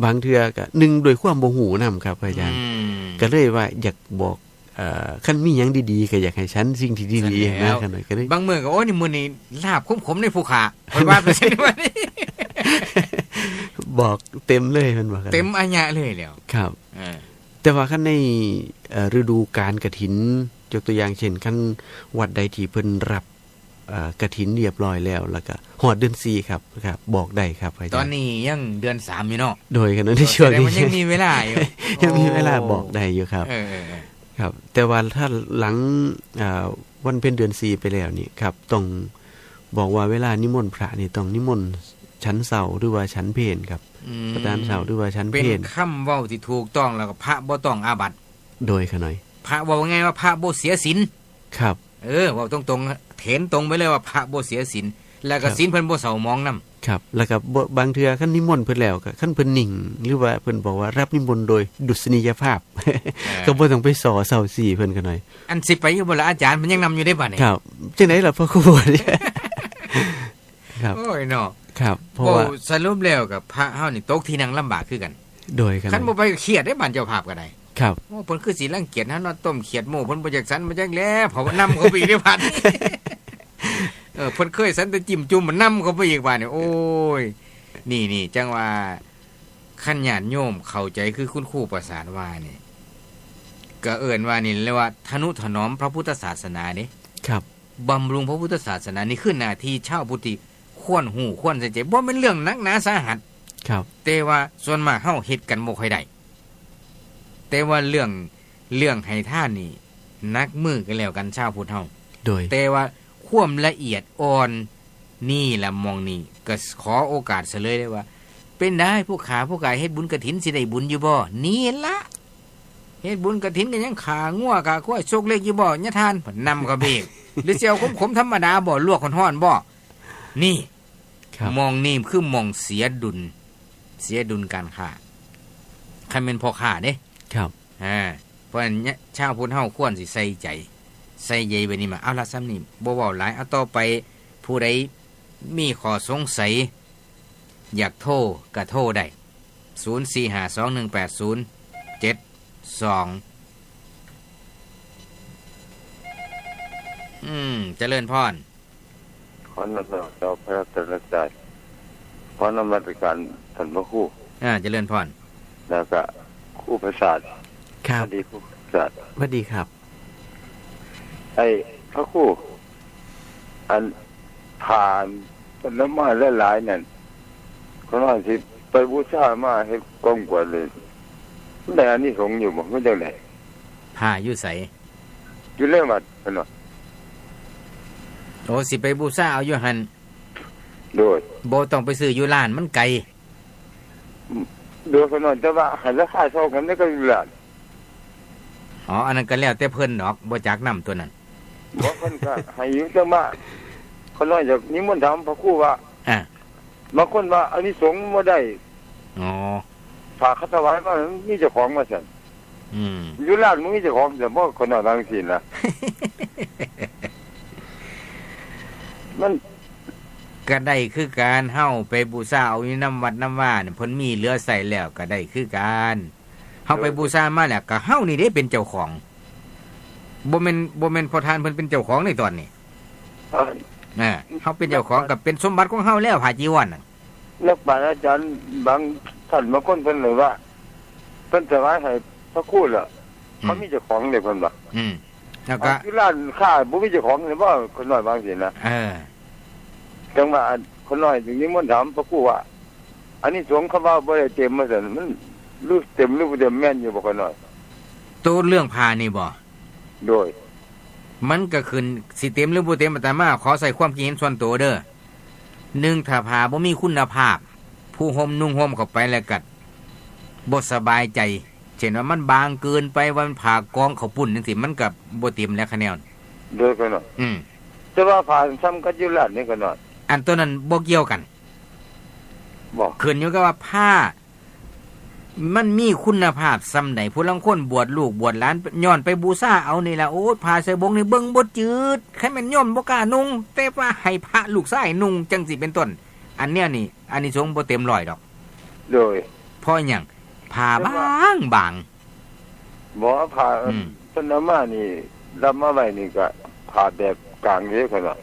บางเทื่อก็1ด้วยความบ่ฮู้นำครับอาจารย์ก็เลยว่าอยากบอกคันมีหยังดีๆก็อยากให้ฉันสิ่งที่ดีๆนะกันหน่อยก็ได้บางมื้อก็โอ้นี่มื้อนี้ลาบขมๆในภูขาค่อยว่าไปซั่นว่านี่บอกเต็มเลยมันว่าเต็มอัญญะเลยแล้วครับแต่ว่าคันในฤดูกาลกฐินยกตัวอย่างเช่นคันวัดใดที่เพิ่นรับกฐินเรียบร้อยแล้วก็ฮอดเดือน4ครับบอกได้ครับอาจารย์ตอนนี้ยังเดือน3อยู่เนาะโดยกันในช่วงนี้มันยังมีเวลาอยู่ยังมีเวลาบอกได้อยู่ครับครับแต่ว่าถ้าหลังวันเพ็ญเดือน4ไปแล้วนี่ครับต้องบอกว่าเวลานิมนต์พระนี่ต้องนิมนต์ชั้นเสาหรือว่าชั้นเพลครับประธานเสาหรือว่าชั้นเพลเป็นคำเว้าที่ถูกต้องแล้วก็พระบ่ต้องอาบัติโดยขะหน่อยพระเว้าไงว่าพระบ่เสียศีลครับเว้าตรงๆเถนตรงไปเลยว่าพระบ่เสียศีลแล้วก็ศีลเพิ่นบ่เศร้ามองนำครับแล้วก็บางเทื่อคันนิมนต์เพิ่นแล้วก็คันเพิ่นนิ่งหรือว่าเพิ่นบอกว่ารับนิมนต์โดยดุษณียภาพก็บ่ต้องไปสอเสา4เพิ่นกันหน่อยอันสิไปอยู่บ่ล่ะอาจารย์มันยังนำอยู่ได้บัดนี้ครับจังได๋ล่ะพ่อครูนี่ครับโอ้ยเนาะครับเพราะว่าสรุปแล้วกับพระเฮานี่ตกที่นั่งลำบากคือกันโดยกันคันบ่ไปเครียดได้บ้านเจ้าภาพก็ได้ครับโอ้เพิ่นคือสิรังเกียจเฮาเนาะต้มเขียดหมูเพิ่นบ่จักสันบ่จักแล้วเพราะว่านำเขาไปอีกได้พันเพิ่นเคยสันแต่จิ้มจุ่มมันนำเขาไปอีกว่านี่โอ้ยนี่จังว่าคันญาติโยมเข้าใจคือคุณครูประสานว่านี่ก็เอิ้นว่านี่เรียกว่าทนุถนอมพระพุทธศาสนาเด้ครับบำรุงพระพุทธศาสนานี่คือหน้าที่ชาวพุทธควรหูควรใส่ใจบ่เป็นเรื่องนักหนาสาหัสครับแต่ว่าส่วนมากเฮาเฮ็ดกันบ่ค่อยได้แต่ว่าเรื่องให้ทานนี่นักมือกันแล้วกันชาวพุทธเฮาโดยแต่ว่าความละเอียดอ่อนนี่ล่ะมองนี่ก็ขอโอกาสเสเลยได้ว่าเป็นได้ผู้ขาผู้กายเฮ็ดบุญกฐินสิได้บุญอยู่บ่นี่ล่ะเฮ็ดบุญกฐินก็ยังขางัวกะข้อยโชคเล็กอยู่บ่ญะทานนำกระเบกหรือสิเอาขมๆธรรมดาบ่ลวกร้อนๆบ่นี่มองนี่คือมองเสียดุลการค้าคันเป็นพ่อค้าเด้ครับเพราะฉะนั้นชาวพุทธเฮาควรสิใส่ใจใบัดนี้มาเอาละซ้ำนี่บ่เว้าหลายเอาต่อไปผู้ใดมีข้อสงสัยอยากโทรก็โทรได้0452180722เจริญพรขอนมัสการพระรัตนตรัยขอนมัสการท่านพระครูเจริญพรแล้วก็ครูประสาทครับสวัสดีครูประสาทสวัสดีครับไอ้พระครูอันผ่านต้นน้ำมันหลายๆนั่นคนว่าสิไปบูชามาให้กองกว่าเลยแต่อันนี้สงอยู่บ่ไม่จังได๋ผ้าอยู่ไสอยู่เรื่องวัดเพิ่นว่าโอ้สิไปบูชาเอาอยู่หั่นโดยบ่ต้องไปซื้ออยู่ร้านมันไกลโดยเพิ่นว่าแต่ว่าให้ราคาเท่ากันได้ก็อยู่ร้านอันนั้นก็แล้วแต่เพิ่นดอกบ่จักนำตัวนั้นบ่เพิ่นก็ให้อยู่แต่ว่าคนน้อยจากนิมนต์ถามพระครูว่าบางคนว่าอันนี้สงฆ์บ่ได้ฝากคัตวายมามีเจ้าของมาซั่นอยู่ร้านมึงมีเจ้าของแต่บ่คนน้อยบางสิล่ะมันก็ได้คือการเฮาไปบูชาเอาอยู่น้ำวัดน้ำว่าเนี่ยเพิ่นมีเหลือใส่แล้วก็ได้คือการเฮาไปบูชามาแล้วก็เฮานี่ได้เป็นเจ้าของบ่แม่นพอทานเพิ่นเป็นเจ้าของในตอนนี้เฮาเป็นเจ้าของกับเป็นสมบัติของเฮาแล้วผ้าจีวรน่ะนักปราชญ์อาจารย์บาง ท่านบางคนเพิ่นเลยว่าเพิ่นจะไว้ให้พระครูล่ะเขามีเจ้าของเลยเพิ่นว่าแล้วก็ที่ร้านค้าบ่มีเจ้าของเลยบ่คนน้อยบางสินะจังว่าคนน้อยถึงนี้มันถามพระครูว่าอันนี้สงฆ์เขาว่าบ่ได้เต็มว่าซั่นมันรู้เต็มหรือบ่เต็มแม่นอยู่บ่คนน้อยตัวเรื่องพานี่บ่โดยมันก็ขึ้นสิเต็มหรือบ่เต็มอาตมาขอใส่ความคิดเห็นส่วนตัวเด้อ1ถ้าผ้าบ่มีคุณภาพผู้ห่มนุ่งห่มเข้าไปแล้วก็บ่สบายใจเช่นว่ามันบางเกินไปว่ามันผ่ากองเขาปุ่นจังซี่มันก็บ่เต็มแล้วคะแนนโดยกันเนาะแต่ว่าผ้าซ้ำกันอยู่ลาดนี่ก็เนาะอันตัวนั้นบ่เกี่ยวกันบ่ขึ้นอยู่กับว่าผ้ามันมีคุณภาพซำใดผู้ลางคนบวชลูกบวชหลานย้อนไปบูชาเอานี่ล่ะโอ้ผ้าใส่บงนี่เบิ่งบ่จืดใครแม่นย่อมบ่กล้านุ่งแต่ว่าให้พระลูกชายนุ่งจังสิเป็นต้นอันเนี้ยนี่อันนี้สงบ่เต็ม100ดอกโดยเพราะหยังผ้าบางบ่ผ้าเพิ่นเอามานี่รับมาไว้นี่ก็ผ้าแบบกลางเด้คั่นน่ะ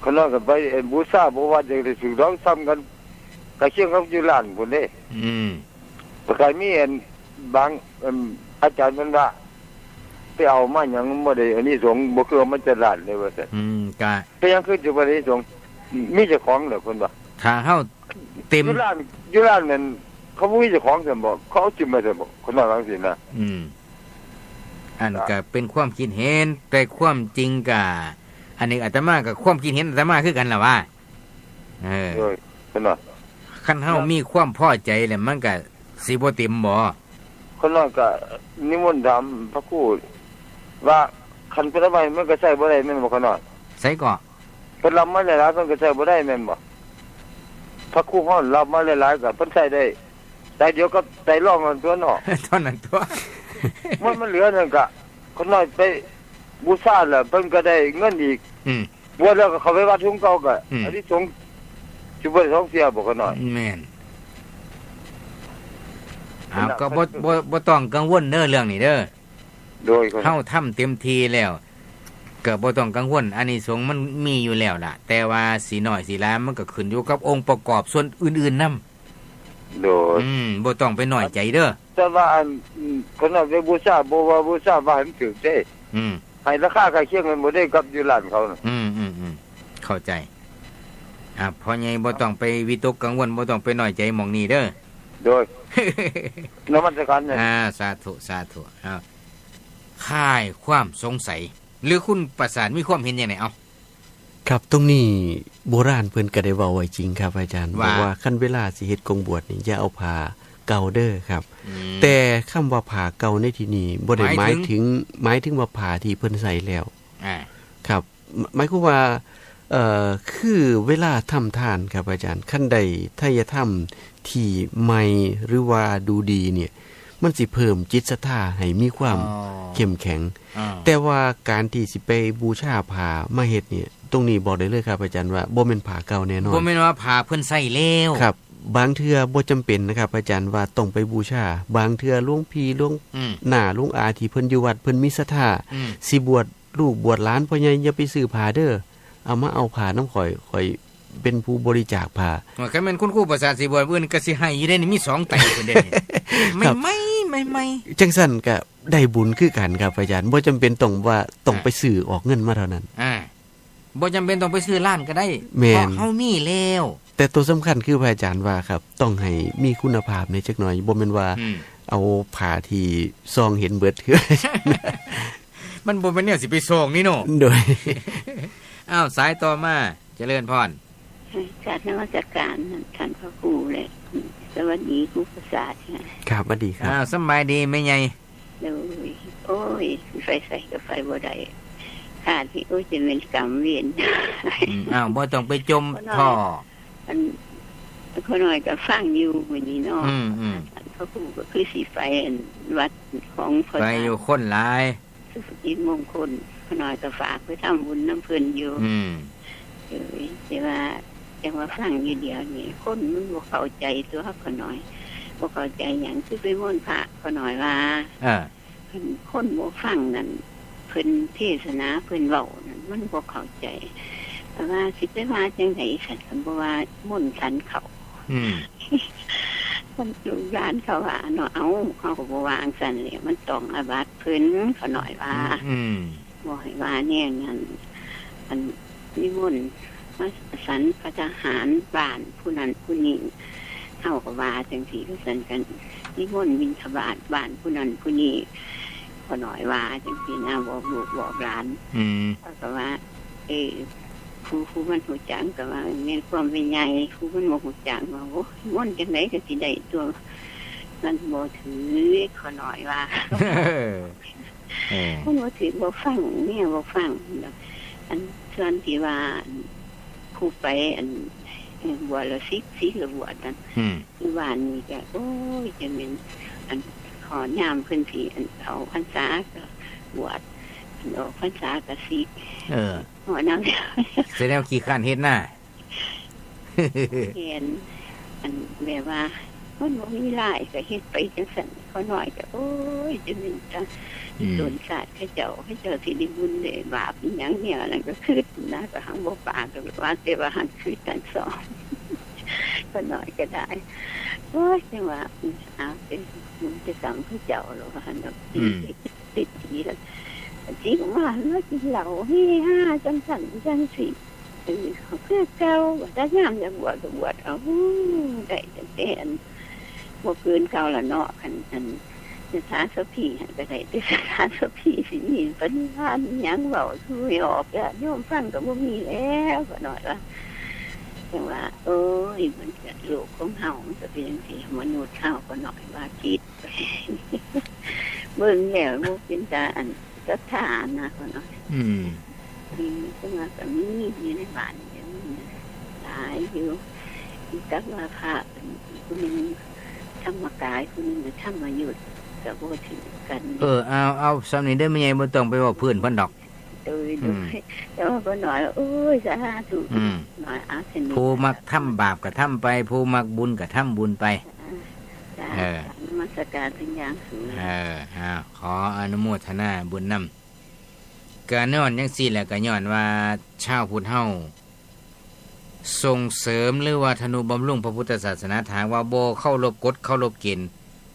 คนนั้นก็ไปบูชาบ่ว่าจะได้สุดองซ้ำกันก็เคียงกับอยู่ร้านพุ่นเด้ก็ใครมีบางอาจารย์มันว่าไปเอามาหยังบ่ได้อันนี้สงบ่คือมันจะร้านเลยว่าซั่นก็ไปยังคือจะบ่ได้สงมีเจ้าของเหรอเพิ่นว่าถ้าเฮาเต็มอยู่ร้านนั้นเขาบ่มีเจ้าของซั่นบ่เขาเอาจิ้มมาซั่นบ่คนว่าจังซี่นะอันก็เป็นความคิดเห็นแต่ความจริงก็อันนี้อาตมากับความคิดเห็นอาตมาคือกันล่ะว่าคนว่าคันเฮามีความพอใจแล้วมันก็สิบ่เต็มบ่คนนั้นก็นิมนต์ถามพระครูว่าคันเพิ่นเอาไว้มันก็ใช้บ่ได้แม่นบ่คนนั้นใส่ก็เพิ่นรับมาหลายๆเพิ่นก็ใช้บ่ได้แม่นบ่พระครูเฮารับมาหลายๆก็เพิ่นใช้ได้แต่เดี๋ยวก็ใส่รองกันตัวเนาะตอนนั้นตัวมันเหลือนั่นก็คนน้อยไปบูชาแล้วเพิ่นก็ได้เงินอีกบวชแล้วก็เข้าไปวัดทุ่งเก่าก็อันนี้สงฆ์สิบ่ได้ท้องเสียบ่คนน้อยแม่นก็บ่ต้องกังวลเด้อเรื่องนี้เด้อโดยเฮาทำเต็มที่แล้วก็บ่ต้องกังวลอานิสงส์มันมีอยู่แล้วล่ะแต่ว่าสิน้อยสิหลายมันก็ขึ้นอยู่กับองค์ประกอบส่วนอื่นๆนำโดยบ่ต้องไปน้อยใจเด้อแต่ว่าคนนั้นไปบูชาบ่ว่าบูชาว่าให้มันถูกเด้ให้ราคาใกล้เคียงกันบ่ได้กับอยู่ร้านเขาน่ะเข้าใจเพราะไงบ่ต้องไปวิตกกังวลบ่ต้องไปน้อยใจหม่องนี้เด้อโดยนมัสการเนี่ยสาธุสาธุคลายความสงสัยหรือคุณประสานมีความเห็นยังไงเอาครับตรงนี้โบราณเพิ่นก็ได้เว้าไว้จริงครับอาจารย์บอกว่าคันเวลาสิเฮ็ดกงบวชนี่อย่าเอาผ้าเก่าเด้อครับแต่คำว่าผ้าเก่าในที่นี้บ่ได้หมายถึงว่าผ้าที่เพิ่นใส่แล้วครับหมายความว่าคือเวลาทำทานครับอาจารย์คันใดถ้าจะทำที่ใหม่หรือว่าดูดีเนี่ยมันสิเพิ่มจิตศรัทธาให้มีความเข้มแข็งแต่ว่าการที่สิไปบูชาผ้ามาเฮ็ดเนี่ยตรงนี้บอกได้เลยครับอาจารย์ว่าบ่แม่นผ้าเก่าแน่นอนบ่แม่นว่าผ้าเพิ่นใส่แล้วครับบางเทื่อบ่จำเป็นนะครับอาจารย์ว่าต้องไปบูชาบางเทื่อหลวงพี่หลวงหน้าหลวงอาที่เพิ่นอยู่วัดเพิ่นมีศรัทธาสิบวชลูกบวชหลานพ่อใหญ่อย่าไปซื้อผ้าเด้อเอามาเอาผ้าน้ำข่อยเป็นผู้บริจาคผ้าว่าคันแม่นคุณครูประสาทสิบวชเพิ่นก็สิให้อยู่ได้นี่มี2ไตเพิ่นเด้ไม่จังซั่นก็ได้บุญคือกันครับอาจารย์บ่จำเป็นต้องไปซื้อออกเงินมาเท่านั้นบ่จำเป็นต้องไปซื้อร้านก็ได้เพราะเฮามีแล้วแต่ตัวสำคัญคือพระอาจารย์ว่าครับต้องให้มีคุณภาพในจักหน่อยบ่แม่นว่าเอาผ้าที่ซองเห็นเบิดคือมันบ่แม่นแนวสิไปซองนี่เนาะโดยสายต่อมาเจริญพรจากนวัตการท่านพระครูเลยสวัสดีครูประสาทครับสวัสดีครับสบายดีไหมไงโอ้ยไฟใส่กับไฟบ่ได้ขาดที่โอ้ยจะเป็นกรรมเวียนบ่ต้องไปจมท่อเขาหน่อยก็ฟังอยู่วันนี้เนาะพระครูก็คือสีไฟวัดของไฟอยู่คนหลายสุขจิตมงคลเขาหน่อยก็ฝากไปทำบุญน้ำเพลินอยู่แต่ว่าจังว่าฟังอยู่เดียวนี่คนมันบ่เข้าใจตัวเขาหน่อยบ่เข้าใจอย่างคือไปม่วนพระเขาหน่อยว่าคนบ่ฟังนั่นเพิ่นเทศนาเพิ่นเว้านั่นมันบ่เข้าใจแต่ว่าสิไปว่าจังได๋ฉันก็บ่ว่าม่วนสันเขา คนลูกหลานเขาว่าเนาะเอาเขาก็บ่วางสั่นเลยมันต้องอาบัติเพิ่นเขาหน่อยว่าบ่ให้ว่าเนี่ยนั่นอันนิมนต์มาสันพระทหารบ้านผู้นั้นผู้นี้เฮาก็ว่าจังซี่ก็สั่นกันนิมนต์บิณฑบาตบ้านผู้นั้นผู้นี้เขาหน่อยว่าจังซี่นะบอกลูกบอกหลานก็ว่าครูมันหูจังก็ว่ามีความเป็นใหญ่ครูมันบ่หูจังว่าโอ้ม่วนจังได๋ก็สิได้ตัวมันบ่ถือขอหน่อยว่ามันบ่ถือบ่ฟังเนี่ยบ่ฟังอันส่วนที่ว่าครูไปอันบวชละสิละบวชนั่นที่บ้านนี่ก็โอ้ยจะเป็นอันขอยามเพิ่นสิอันเอาพรรษาก็บวชออกพรรษาก็สิหัวน้ำแสดงขี้ข้านเฮ็ดหน้าเห็นอันแบบว่าคนบ่มีหลายก็เฮ็ดไปจังซั่นเขาน้อยก็โอ้ยจะเป็นจังโดนศาสตร์เขาเจ้าสิได้บุญได้บาปอีหยังเนี่ยนั่นก็คือนะก็หังบ่ปากก็ว่าแต่ว่าหันคือการสอนเขาน้อยก็ได้โอ้ยจังว่าเอาเป็นมันจะสั่งเขาเจ้าหรอกหั่นติดทีแล้วจีของมันแล้วกินเหล้าให้จังสั่นจังสิเขาเพื่อเก่าถ้างามจะบวชก็บวชเอาได้แต่อันบ่เกินเก่าละเนาะอันสถานสพีก็ได้แต่สถานสพีสิมีปฏิภาณหยังเว้าคือไม่ออกแล้วโยมฟังก็บ่มีแล้วก็น้อยว่าจังว่ามันจะโลกของเฮามันจะเป็นจังซี่มนุษย์เฮาก็น้อยว่าคิดเบิ่งแล้วบ่เป็นตาอันศรัทธานะคนน้อยมีจังว่าก็มีอยู่ในบ้านอย่างนี้หลายอยู่อีกกับว่าพระคนนึงธรรมกายคนนึงธรรมยุทธก็บ่ถือกันเอาสำนี้ได้ไม่ใหญ่บ่ต้องไปว่าเพิ่นเพิ่นดอกแต่ว่าก็น้อยโอ้ยสาธุน้อยอาสนิผู้มักทำบาปก็ทำไปผู้มักบุญก็ทำบุญไปนมัสการเป็นอย่างสูงขออนุโมทนาบุญนำการย้อนจังซี่แหละก็ย้อนว่าชาวพุทธเฮาส่งเสริมหรือว่าทนุบำรุงพระพุทธศาสนาถามว่าบ่เข้ารบกฎเข้ารบเกณฑ์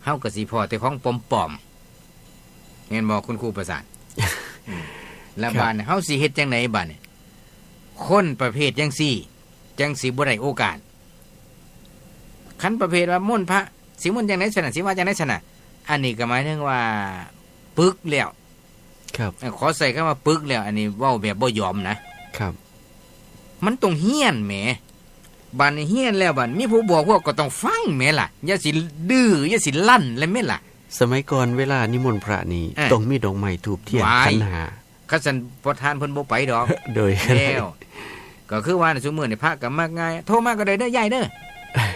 เฮาก็สิพอแต่ของปลอมๆแม่นบ่คุณครูประสานแล้วบ้านเฮาสิเฮ็ดจังได๋บัดนี้คนประเภทจังซี่จังสิบ่ได้โอกาสคันประเภทว่ามนต์พระสิมนต์จังได๋ฉะนั้นสิว่าจังได๋ฉะนั้นอันนี้ก็หมายถึงว่าปึกแล้วครับขอใส่คำว่าปึกแล้วอันนี้เว้าแบบบ่ยอมนะครับมันต้องเฮียนแหมบัดนี้เฮียนแล้วบัดมีผู้บอกว่าก็ต้องฟังแหมล่ะอย่าสิดื้ออย่าสิลั่นแล้วแม่นล่ะสมัยก่อนเวลานิมนต์พระนี่ต้องมีดอกไม้ธูปเทียนขันหาคันซั่นประธานเพิ่นบ่ไปดอกโดยแล้วก็คือว่าซุมื้อนี่พระก็มักง่ายโทรมาก็ได้เด้อยายเด้อ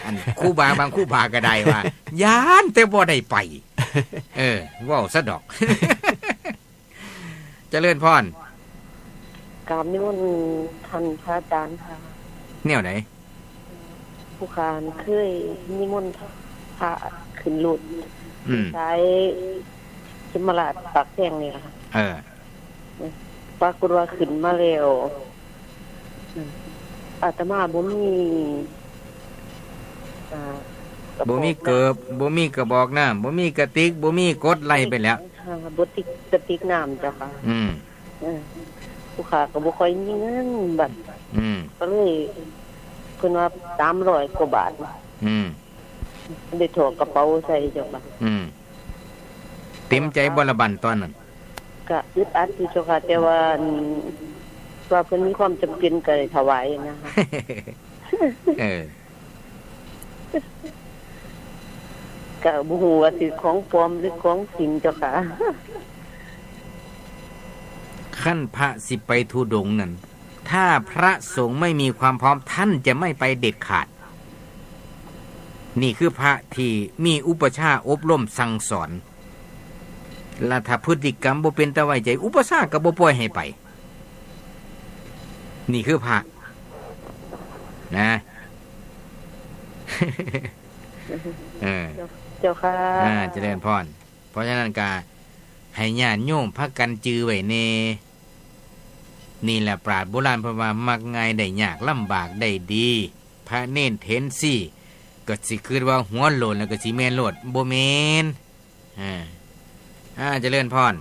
อันครูบาบางครูบาก็ได้ว่าย้านแต่บ่ได้ไปเว้าซะดอกเจริญพรกราบนิมนต์ท่านพระอาจารย์ค่ะแนวไหนผู้คานเคยนิมนต์พระขึ้นรถใช้ชิมราชปากแท่งนี่ค่ะปรากฏว่าขึ้นมาแล้วอาตมาบ่มีเกิบบ่มีกระบอกน้ำบ่มีกระติกบ่มีกดไล่ไปแล้วบ่ติกกระติกน้ำเจ้าค่ะผู้ขาก็บ่ค่อยมีเงินบัดก็เลยเพิ่นว่า300กว่าบาทได้ถอดกระเป๋าใส่เจ้าค่ะเต็มใจบ่ละบันตอนนั้นก็อึดอัดอยู่เจ้าค่ะแต่ว่าเพิ่นมีความจำเป็นก็ถวายนะคะก็บ่ฮู้ว่าสิของปลอมหรือของจริงเจ้าค่ะขั้นพระสิไปธุดงค์นั้นถ้าพระสงฆ์ไม่มีความพร้อมท่านจะไม่ไปเด็ดขาดนี่คือพระที่มีอุปชาอบรมสั่งสอนและถ้าพฤติกรรมบ่เป็นตาไว้ใจอุปชาก็บ่ปล่อยให้ไปนี่คือพระนะเจ้าค่ะเจริญพรเพราะฉะนั้นก็ให้ญาติโยมพากันจือไว้แน่นี่แหละปราชญ์โบราณเพิ่นว่ามักง่ายได้ยากลำบากได้ดีพระเน้นเทนซี่ ก็สิคิดว่าหัวโลนแล้วก็สิแม่นโลดบ่แม่นเจริญพร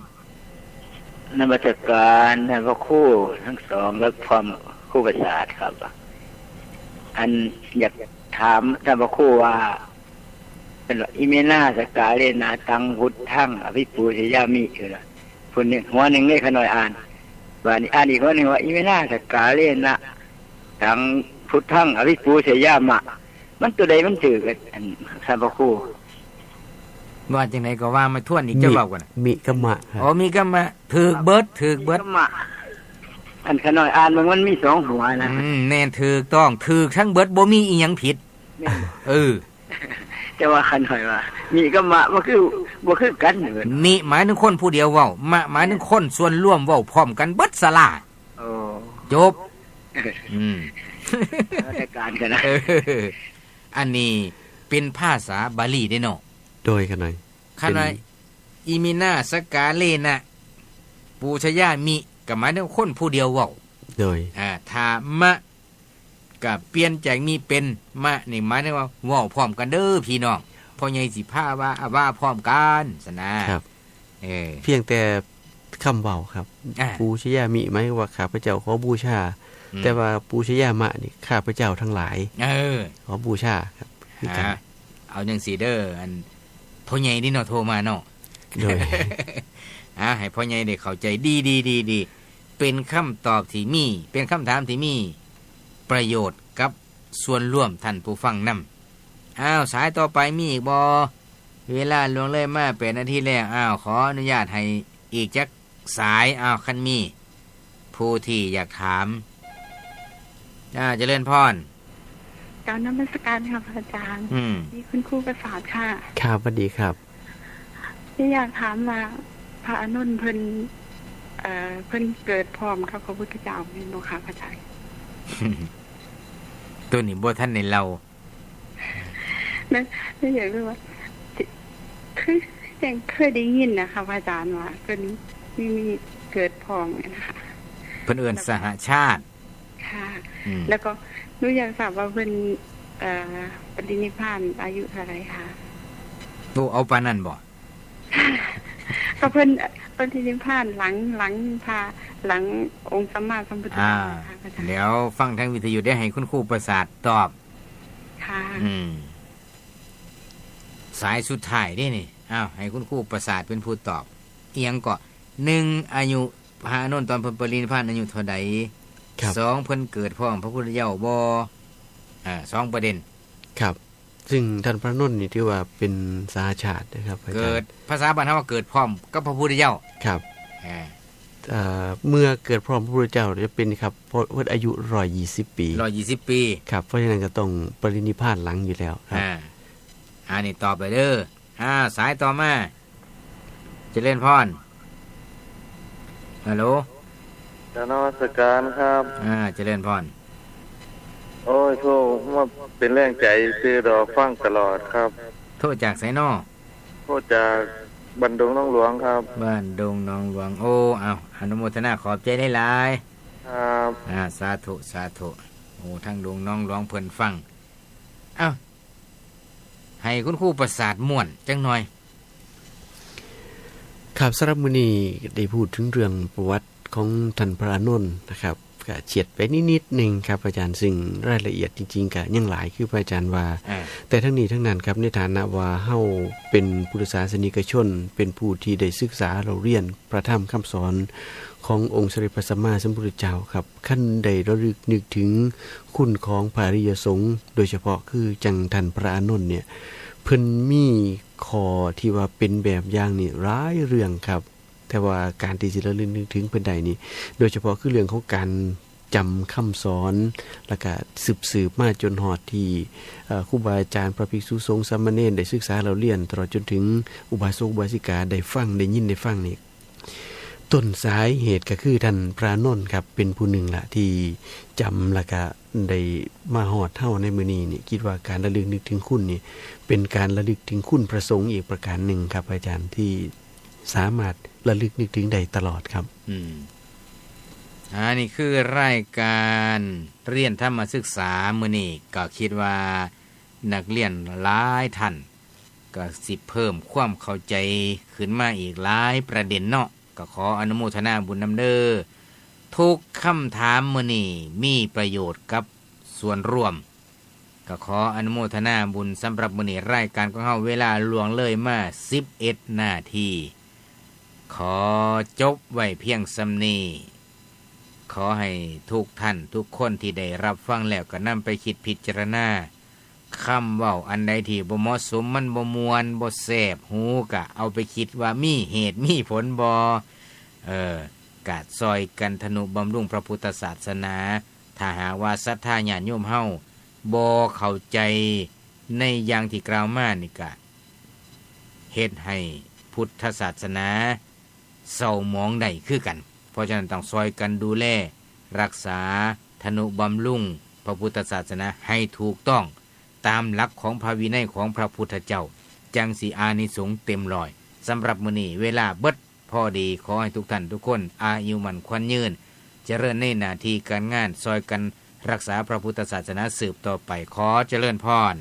นมัสการท่านพระครูทั้งสองและความครูประสาทครับอันอยากถามท่านพระครูว่าเป็นอิเมนาสกาเลนะตังพุทธังอภิปูชยามิคือล่ะคนนึงหัวนึงได้ขน่อยอ่านว่านี่อ่านอีกหัวนึงว่าอิเมนาสกาเลนะตังพุทธังอภิปูชยามะมันตัวใดมันถือกันท่านพระครูว่าจังได๋ก็ว่ามาทวนอีกจะเว้ากันมีกะมะอ๋อมีกะมะถูกเบิดอันขน้อยอ่านมันมี2หัวนะแน่นถูกต้องถูกทั้งเบิดบ่มีอีหยังผิดแต่ว่าขน้อยว่ามีกะมะมันคือบ่คือกันเด้อมีหมายถึงคนผู้เดียวเว้ามะหมายถึงคนส่วนร่วมเว้าพร้อมกันเบิดสลาจบราชการกันนะอันนี้เป็นภาษาบาลีเด้เนาะโดยกันหน่อยคันว่าอิมินาสกาเลนะปูชยามิก็หมายถึงคนผู้เดียวเว้าโดยถ้ามะก็เปลี่ยนจากมีเป็นมะนี่หมายถึงว่าเว้าพร้อมกันเด้อพี่น้องพ่อใหญ่สิพาว่าพร้อมกันซะนะครับเพียงแต่คำเว้าครับปูชยามิหมายว่าข้าพเจ้าขอบูชาแต่ว่าปูชยามะนี่ข้าพเจ้าทั้งหลายขอบูชาครับเอาจังซี่เด้ออันพ่อใหญ่นี่เนาะโทรมาเนาะโดยให้พ่อใหญ่ได้เข้าใจดีเป็นคำตอบที่มีเป็นคำถามที่มีประโยชน์กับส่วนร่วมท่านผู้ฟังนำสายต่อไปมีอีกบ่เวลาล่วงเลยมา8นาทีแล้วขออนุญาตให้อีกจักสายคันมีผู้ที่อยากถามเจริญพรการนมัสการค่ะอาจารย์นี่คุณครูประสาทค่ะครับสวัสดีครับที่อยากถามว่าพระอานนท์เพิ่นเกิดพร้อมกับพระพุทธเจ้านี่เนาะค่ะพระอาจารย์ตัวนี้บ่ทันในเรานั่นอยากรู้ว่าคือยังเคยได้ยินนะคะพระอาจารย์ว่าเพิ่นมีเกิดพร้อมนะคะเพิ่นเอิ้นสหชาติค่ะแล้วก็หนูอยากทราบว่าเพิ่นปรินิพพานอายุเท่าไหร่คะเอาปานนั้นบ่ก็เพิ่นปรินิพพานหลังพาหลังองค์สัมมาสัมพุทธเจ้าค่ะเดี๋ยวฟังทางวิทยุได้ให้คุณครูประสาทตอบค่ะสายสุดท้ายนี่ให้คุณครูประสาทเป็นผู้ตอบเอียงก็1อายุพระอานนท์ตอนเพิ่นปรินิพพานอายุเท่าใด2เพิ่นเกิดพร้อมพระพุทธเจ้าบ่2ประเด็นครับซึ่งท่านพระนนท์นี่ที่ว่าเป็นสหชาตินะครับเกิดภาษาบ้านเฮาว่าเกิดพร้อมกับพระพุทธเจ้าครับเมื่อเกิดพร้อมพระพุทธเจ้าจะเป็นครับเพราะว่าอายุ120ปี120ปีครับเพราะฉะนั้นก็ต้องปรินิพพานหลังอยู่แล้วครับนี่ตอบไปเด้อสายต่อมาเจริญพรฮัลโหลนมัสการครับเจริญพรโอ้ยโทษมาเป็นแรงใจซื้อดอกฟังตลอดครับโทษจากไสนอโทษจากบ้านดงน้องหลวงครับบ้านดงน้องหลวงอนุโมทนาขอบใจหลายๆครับสาธุทางดงน้องหลวงเพิ่นฟังให้คุณครูประสาทม่วนจังหน่อยครับสำหรับมื้อนี้ได้พูดถึงเรื่องประวัติของท่านพระอานนท์นะครับก็เฉียดไปนิดๆนึงครับอาจารย์ซึ่งรายละเอียดจริงๆก็ยังหลายคืออาจารย์ว่าแต่ทั้งนี้ทั้งนั้นครับในฐานะว่าเฮาเป็นพุทธศาสนิกชนเป็นผู้ที่ได้ศึกษาเราเรียนพระธรรมคำสอนขององค์สมเด็จพระสัมมาสัมพุทธเจ้าครับขั้นใดระลึกนึกถึงคุณของพระอริยสงฆ์โดยเฉพาะคือจังท่านพระอานนท์เนี่ยเพิ่นมีข้อที่ว่าเป็นแบบอย่างนี่หลายเรื่องครับแต่ว่าการที่สิระลึกนึกถึงเพิ่นใดนี่โดยเฉพาะคือเรื่องของการจำคำสอนแล้วก็สืบมาจนฮอดที่ครูบาอาจารย์พระภิกษุสงฆ์สามเณรได้ศึกษาเราเรียนตลอดจนถึงอุบาสกอุบาสิกาได้ฟังได้ยินได้ฟังนี่ต้นสายเหตุก็คือท่านพระอานนท์ครับเป็นผู้หนึ่งละที่จำแล้วก็ได้มาฮอดเฮาในมื้อนี้นี่คิดว่าการระลึกนึกถึงคุณนี่เป็นการระลึกถึงคุณพระสงฆ์อีกประการหนึ่งครับอาจารย์ที่สามารถระลึกนึกถึงได้ตลอดครับนี่คือรายการเรียนธรรมศึกษามื้อนี้ก็คิดว่า นักเรียนหลายท่านก็สิเพิ่มความเข้าใจขึ้นมาอีกหลายประเด็นเนาะก็ขออนุโมทนาบุญนำเด้อทุกคำถามมื้อนี้มีประโยชน์กับส่วนรวมก็ขออนุโมทนาบุญสำหรับมื้อนี้รายการของเฮาเวลาล่วงเลยมา11 นาทีขอจบไว้เพียงส่ำนี้ขอให้ทุกท่านทุกคนที่ได้รับฟังแล้วก็นำไปคิดพิจารณาคำเว้าอันใดที่บ่เหมาะสมมันบ่ม่วนบ่แซ่บหูก็เอาไปคิดว่ามีเหตุมีผลบ่กะซอยกันทนุบำรุงพระพุทธศาสนาถ้าหากว่าศรัทธาญาติโยมเฮาบ่เข้าใจในอย่างที่กล่าวมานี่ก็เฮ็ดให้พุทธศาสนาเศร้าหมองได้คือกันเพราะฉะนั้นต้องซอยกันดูแลรักษาทนุบำรุงพระพุทธศาสนาให้ถูกต้องตามหลักของพระวินัยของพระพุทธเจ้าจังสิอานิสงส์เต็มร้อยสำหรับมื้อนี้เวลาเบิดพอดีขอให้ทุกท่านทุกคนอายุมั่นขวัญยืนเจริญในหน้าที่การงานซอยกันรักษาพระพุทธศาสนาสืบต่อไปขอเจริญพร